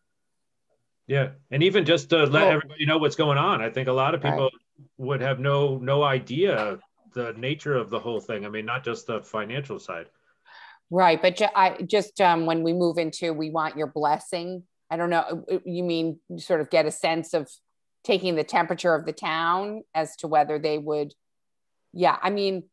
Yeah, and even just to let everybody know what's going on. I think a lot of people would have no idea the nature of the whole thing. I mean, not just the financial side. Right, but when we move into, we want your blessing. I don't know, you mean sort of get a sense of taking the temperature of the town as to whether they would, I mean,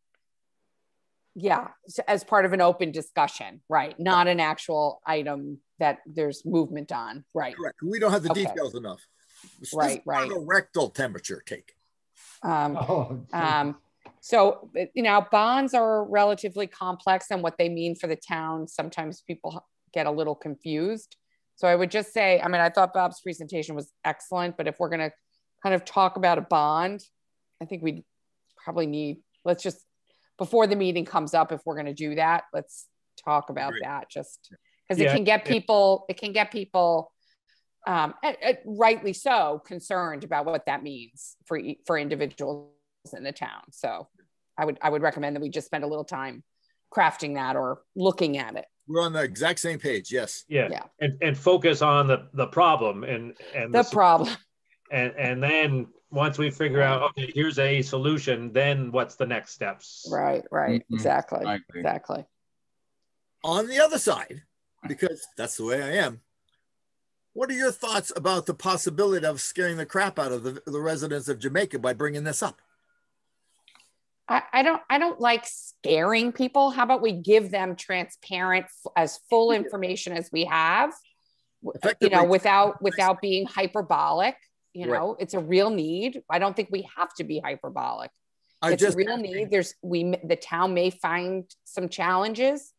as part of an open discussion, right? Not an actual item that there's movement on, right? Correct. We don't have the details enough. Right. A rectal temperature take. So, bonds are relatively complex, and what they mean for the town, sometimes people get a little confused. So I would just say, I mean, I thought Bob's presentation was excellent, but if we're going to kind of talk about a bond, I think we probably need, let's just, before the meeting comes up, if we're going to do that, let's talk about that, just because it can get people, rightly so, concerned about what that means for individuals in the town. So I would recommend that we just spend a little time crafting that or looking at it. We're on the exact same page. Yes. Yeah. And focus on the problem and the problem. And then once we figure out, okay, here's a solution, then what's the next steps? Right. Mm-hmm. Exactly. On the other side, because that's the way I am, what are your thoughts about the possibility of scaring the crap out of the residents of Jamaica by bringing this up? I don't like scaring people. How about we give them transparent, as full information as we have, without being hyperbolic. It's a real need. I don't think we have to be hyperbolic. It's a real need. The town may find some challenges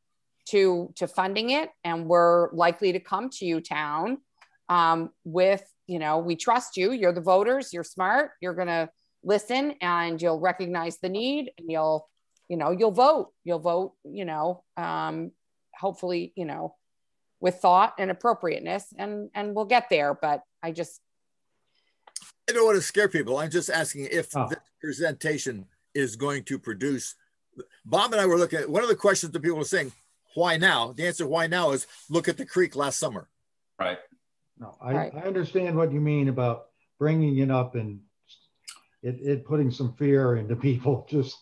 to funding it, and we're likely to come to you, town, with, we trust you. You're the voters. You're smart. You're gonna listen, and you'll recognize the need, and you'll vote, hopefully, with thought and appropriateness, and we'll get there. But I don't want to scare people. I'm just asking if this presentation is going to produce. Bob and I were looking at one of the questions that people were saying, why now? The answer why now is look at the creek last summer. Right. No, I understand what you mean about bringing it up and it putting some fear into people, just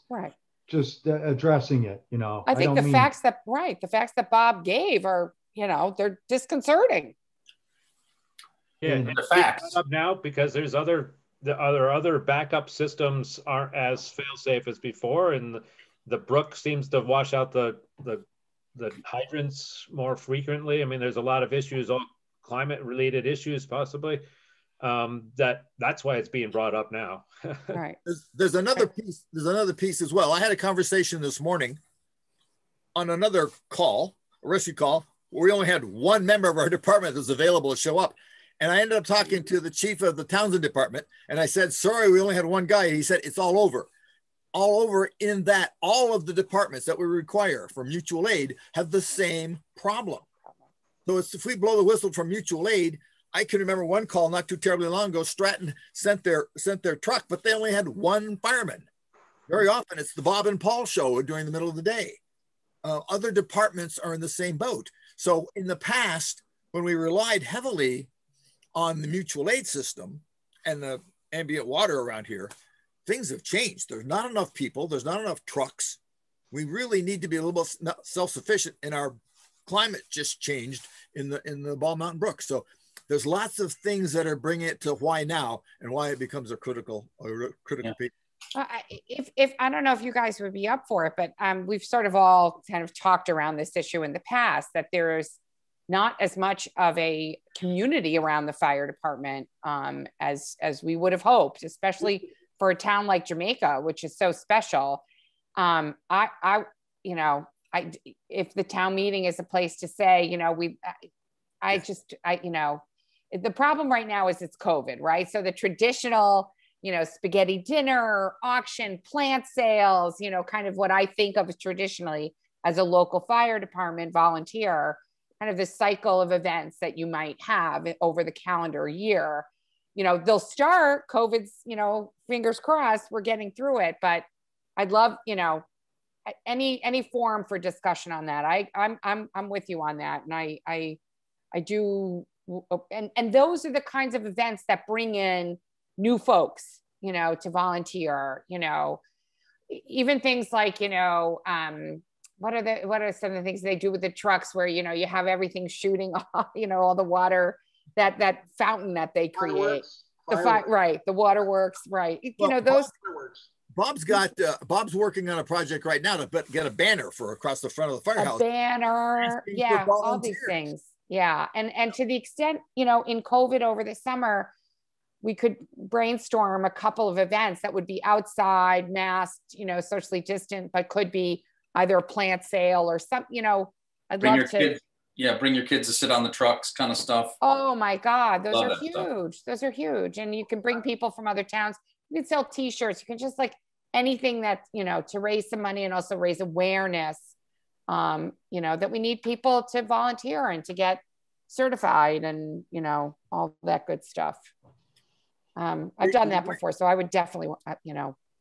addressing it, I think the facts that Bob gave are, they're disconcerting. Yeah, and the facts up now because there's other backup systems aren't as fail-safe as before, and the brook seems to wash out the hydrants more frequently. I mean, there's a lot of issues, all climate-related issues, possibly. That's why it's being brought up now. Right. There's another piece. There's another piece as well. I had a conversation this morning on another call, a rescue call, where we only had one member of our department that was available to show up. And I ended up talking to the chief of the Townsend department, and I said, sorry, we only had one guy. He said, it's all over. All over in that all of the departments that we require for mutual aid have the same problem. So if we blow the whistle from mutual aid, I can remember one call not too terribly long ago, Stratton sent their truck, but they only had one fireman. Very often it's the Bob and Paul show during the middle of the day. Other departments are in the same boat. So in the past, when we relied heavily on the mutual aid system and the ambient water around here, things have changed. There's not enough people. There's not enough trucks. We really need to be a little bit self-sufficient, and our climate just changed in the Ball Mountain Brook. So there's lots of things that are bringing it to why now and why it becomes a critical piece. If I don't know if you guys would be up for it, but we've sort of all kind of talked around this issue in the past, that there's not as much of a community around the fire department as we would have hoped, especially for a town like Jamaica, which is so special. If the town meeting is a place to say, the problem right now is it's COVID, right? So the traditional, spaghetti dinner, auction, plant sales, kind of what I think of traditionally as a local fire department volunteer, kind of this cycle of events that you might have over the calendar year. They'll start, COVID's, fingers crossed, we're getting through it, but I'd love, any forum for discussion on that. I'm with you on that. And I do, and those are the kinds of events that bring in new folks, to volunteer, even things like, what are some of the things they do with the trucks where, you have everything shooting off, all the water, that fountain that they create. Right. The waterworks, right. Well, those. Bob's working on a project right now to get a banner for across the front of the firehouse. A banner. Yeah. All these things. Yeah. And to the extent, in COVID over the summer, we could brainstorm a couple of events that would be outside, masked, socially distant, but could be either a plant sale or some, I'd love to. Kids, bring your kids to sit on the trucks kind of stuff. Oh my God. Those are huge. Those are huge. And you can bring people from other towns. You can sell t-shirts. You can just anything that, to raise some money and also raise awareness, that we need people to volunteer and to get certified and, all that good stuff. I've done that before, so I would definitely,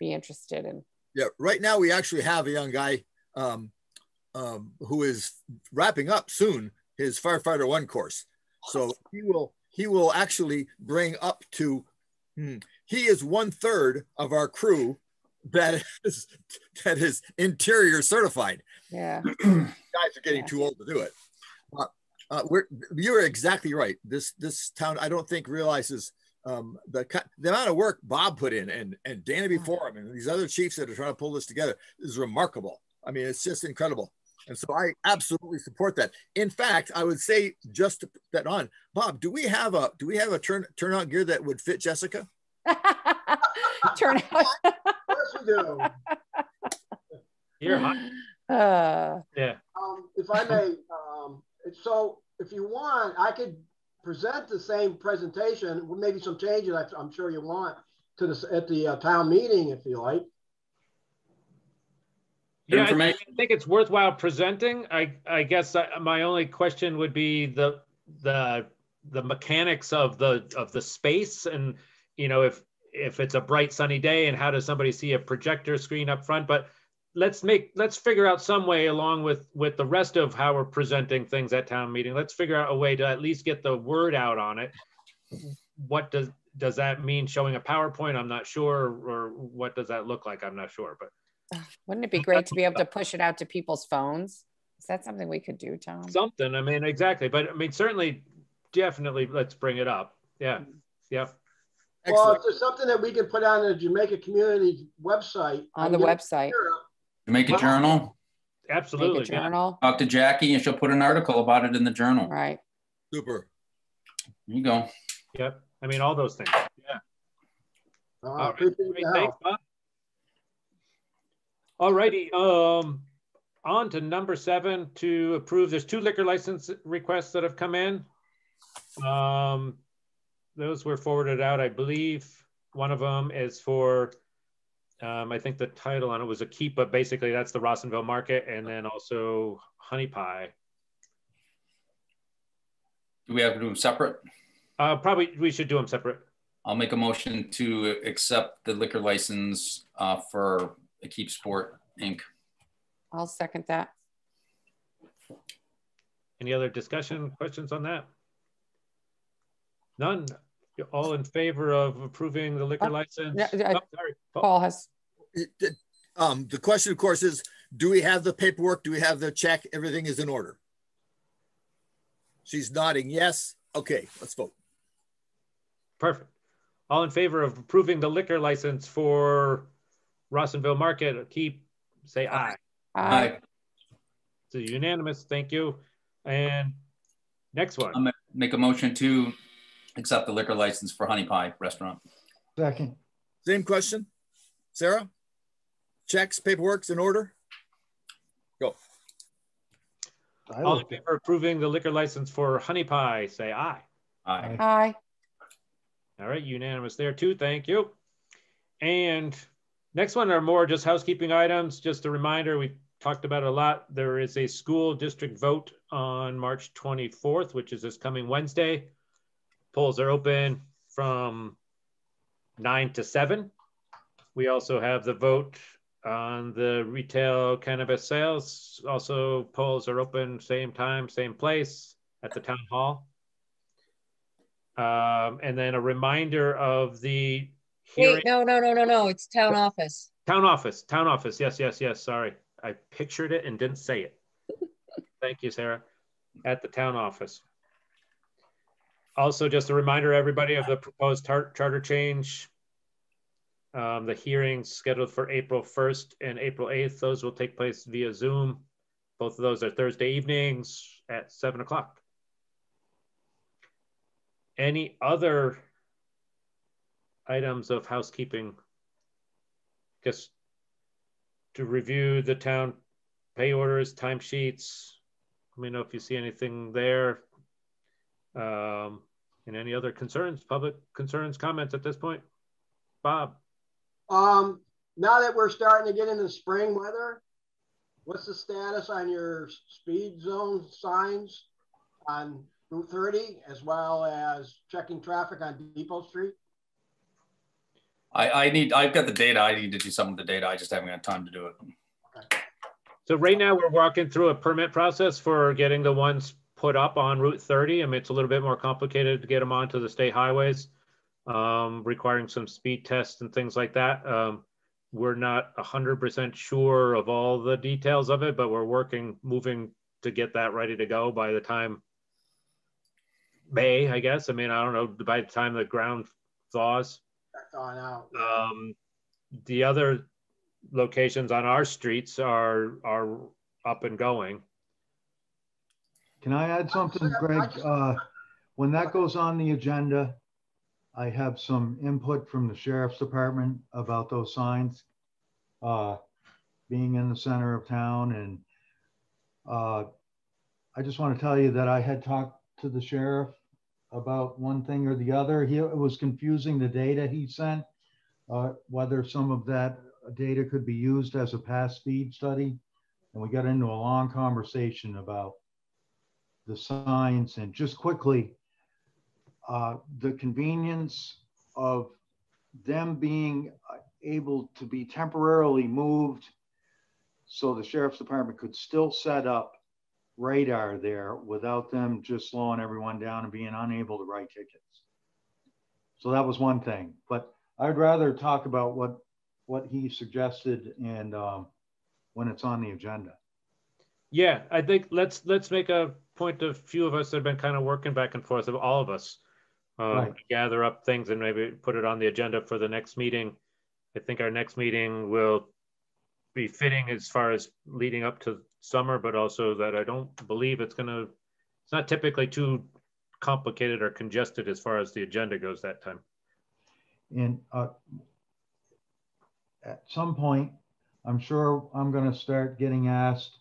be interested in. Yeah, right now we actually have a young guy who is wrapping up soon his Firefighter 1 course. So he will actually bring up to, he is 1/3 of our crew that is interior certified. Yeah. Guys are getting too old to do it. You're exactly right. This town, I don't think realizes the amount of work Bob put in and Dana before him and these other chiefs that are trying to pull this together is remarkable. I mean, it's just incredible. And so I absolutely support that. In fact, I would say, just to put that on, Bob, do we have a turnout gear that would fit Jessica? Turnout. Of course we do. You're hot. Yeah. If I may, so if you want, I could present the same presentation with maybe some changes I'm sure you want to this at the town meeting if you like. Yeah, I think it's worthwhile presenting. I guess my only question would be the mechanics of the space, and if it's a bright sunny day, and how does somebody see a projector screen up front? But let's figure out some way, along with the rest of how we're presenting things at town meeting. Let's figure out a way to at least get the word out on it. What does that mean? Showing a PowerPoint? I'm not sure. Or what does that look like? I'm not sure. But wouldn't it be great to be able to push it out to people's phones? Is that something we could do, Tom? Something. I mean, exactly. But I mean, certainly, definitely, let's bring it up. Yeah. Yeah. Well, if there's something that we can put on the Jamaica community website. On the website. Jamaica Journal. Absolutely. Jamaica Journal. Talk to Jackie and she'll put an article about it in the journal. Right. Super. There you go. Yep. I mean, all those things. Yeah. All right. Great, thanks, Bob. All righty. On to number 7 to approve. There's 2 liquor license requests that have come in. Those were forwarded out, I believe. One of them is for, I think the title on it was a keep, but basically that's the Rossonville Market, and then also Honey Pie. Do we have to do them separate? Probably we should do them separate. I'll make a motion to accept the liquor license for a Keep Sport Inc. I'll second that. Any other discussion, questions on that? None. You're all in favor of approving the liquor license? Sorry. Paul has. The question, of course, is, do we have the paperwork? Do we have the check? Everything is in order. She's nodding yes. Okay, let's vote. Perfect. All in favor of approving the liquor license for Rossonville Market, Keith, say aye. Aye. It's unanimous, thank you. And next one. I'm gonna make a motion to accept the liquor license for Honey Pie Restaurant. Second. Same question. Sarah? Checks, paperwork's in order? Go. All in favor of approving the liquor license for Honey Pie, say aye. Aye. Aye. All right, unanimous there too, thank you. And next one are more just housekeeping items. Just a reminder, we talked about it a lot. There is a school district vote on March 24th, which is this coming Wednesday. Polls are open from 9 to 7. We also have the vote on the retail cannabis sales. Also, polls are open same time, same place at the town hall. And then a reminder of the hearing. Wait, no, it's town office. Town office, yes, sorry. I pictured it and didn't say it. Thank you, Sarah. At the town office. Also, just a reminder, everybody, of the proposed charter change. The hearings scheduled for April 1st and April 8th. Those will take place via Zoom. Both of those are Thursday evenings at 7 o'clock. Any other items of housekeeping? Just to review the town pay orders, timesheets. Let me know if you see anything there. And any other concerns, public concerns, comments at this point? Bob? Now that we're starting to get into spring weather, what's the status on your speed zone signs on Route 30, as well as checking traffic on Depot Street? I've got the data. I need to do some of the data. I just haven't got time to do it. Okay. So right now we're walking through a permit process for getting the ones put up on Route 30. I mean, it's a little bit more complicated to get them onto the state highways, requiring some speed tests and things like that. We're not 100% sure of all the details of it, but we're moving to get that ready to go by the time May, I guess. I mean, I don't know, by the time the ground thaws. Thawing out. The other locations on our streets are up and going. Can I add something, Greg? When that goes on the agenda, I have some input from the sheriff's department about those signs being in the center of town. And I just want to tell you that I had talked to the sheriff about one thing or the other. It was confusing, the data he sent, whether some of that data could be used as a past speed study. And we got into a long conversation about the signs. And just quickly, the convenience of them being able to be temporarily moved so the sheriff's department could still set up radar there without them just slowing everyone down and being unable to write tickets. So that was one thing, but I'd rather talk about what he suggested and when it's on the agenda. Yeah, I think let's make a point of few of us that have been kind of working back and forth, of all of us, Right. gather up things and maybe put it on the agenda for the next meeting. I think our next meeting will be fitting as far as leading up to summer, but also that I don't believe it's not typically too complicated or congested as far as the agenda goes that time. And at some point, I'm sure I'm going to start getting asked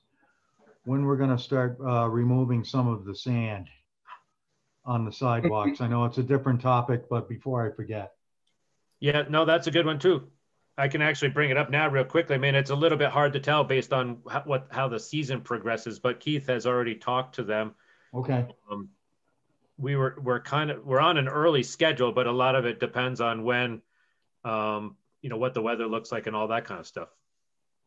when we're going to start removing some of the sand on the sidewalks. I know it's a different topic, but before I forget. Yeah, no, that's a good one too. I can actually bring it up now real quickly. I mean, it's a little bit hard to tell based on how the season progresses, but Keith has already talked to them. Okay. We're on an early schedule, but a lot of it depends on when, what the weather looks like and all that kind of stuff.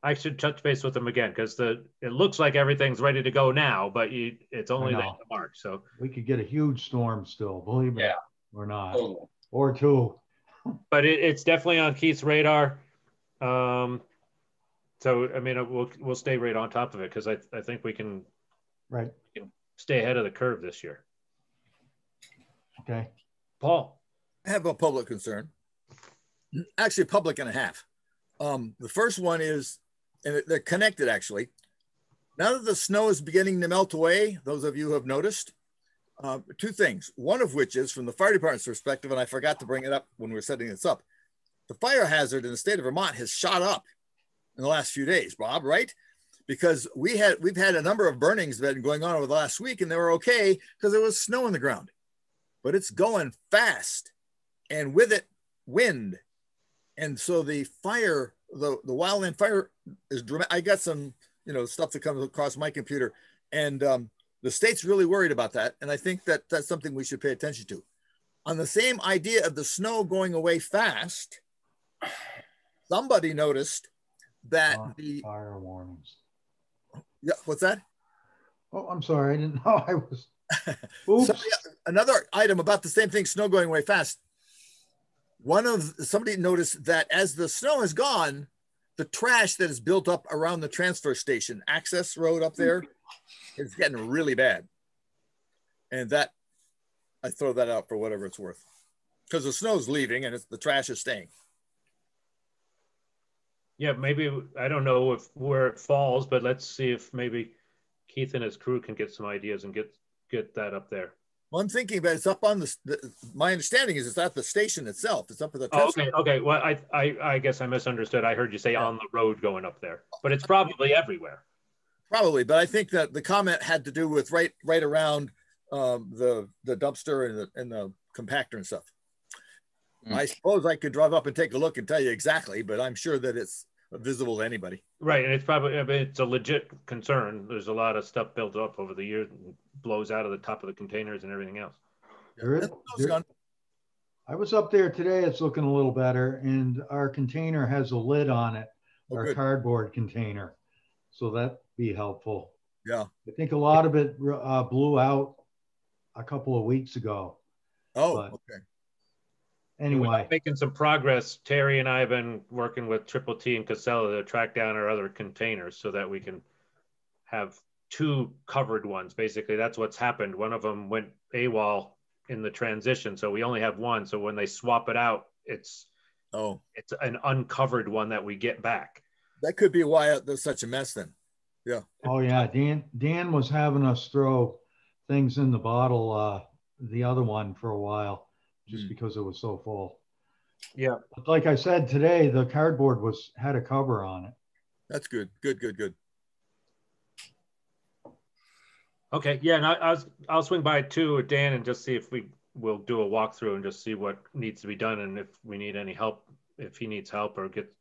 I should touch base with them again because it looks like everything's ready to go now, but it's only the end of March. So we could get a huge storm still, believe me. Yeah. Or not. Totally. Or two. But it's definitely on Keith's radar. So I mean, we'll stay right on top of it because I think we can stay ahead of the curve this year. Okay. Paul. I have a public concern. Actually, public and a half. The first one is, and they're connected actually. Now that the snow is beginning to melt away, those of you who have noticed, two things. One of which is from the fire department's perspective, and I forgot to bring it up when we were setting this up. The fire hazard in the state of Vermont has shot up in the last few days, Bob, right? Because we've had a number of burnings that have been going on over the last week, and they were okay because there was snow on the ground. But it's going fast, and with it, wind. And so the fire, the wildland fire is dramatic. I got some, stuff that comes across my computer, and the state's really worried about that. And I think that that's something we should pay attention to. On the same idea of the snow going away fast, somebody noticed that the fire warnings. Yeah, what's that? Oh, I'm sorry. I didn't know I was. Oops. So, yeah, another item about the same thing, snow going away fast. Somebody noticed that as the snow is gone, the trash that is built up around the transfer station access road up there is getting really bad. And that, I throw that out for whatever it's worth, because the snow's leaving and the trash is staying. Yeah, maybe, I don't know where it falls, but let's see if maybe Keith and his crew can get some ideas and get that up there. Well, I'm thinking that it's up on my understanding is it's at the station itself. It's up at the okay. Well, I guess I misunderstood. I heard you say on the road going up there, but it's probably everywhere. Probably, but I think that the comment had to do with right around the dumpster and the compactor and stuff. I suppose I could drive up and take a look and tell you exactly, but I'm sure that it's visible to anybody. Right, and it's probably, it's a legit concern. There's a lot of stuff built up over the years and blows out of the top of the containers and everything else. I was up there today. It's looking a little better, and our container has a lid on it, our cardboard container. So that'd be helpful. Yeah. I think a lot of it blew out a couple of weeks ago. Oh, okay. Anyway, making some progress. Terry and I have been working with Triple T and Casella to track down our other containers so that we can have two covered ones. Basically, that's what's happened. One of them went AWOL in the transition, so we only have one. So when they swap it out, it's an uncovered one that we get back. That could be why there's such a mess then. Yeah. Oh yeah, Dan was having us throw things in the bottle, the other one, for a while, just because it was so full. Yeah. But like I said today, the cardboard had a cover on it. That's good. Good. Okay. Yeah. And I'll swing by too with Dan and just see if we'll do a walkthrough and just see what needs to be done. And if we need any help, if he needs help, or get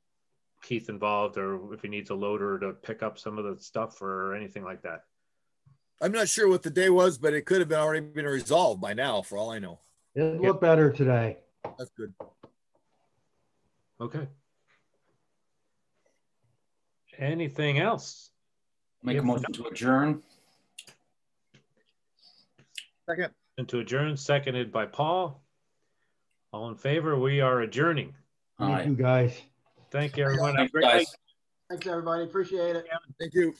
Keith involved, or if he needs a loader to pick up some of the stuff or anything like that. I'm not sure what the day was, but it could have already been resolved by now, for all I know. It looked better today. That's good. Okay. Anything else? Make a motion to adjourn. Second. And to adjourn, seconded by Paul. All in favor, we are adjourning. Thank you, guys. Thank you, everyone. Thanks, guys. Thanks, everybody. Appreciate it. Thank you.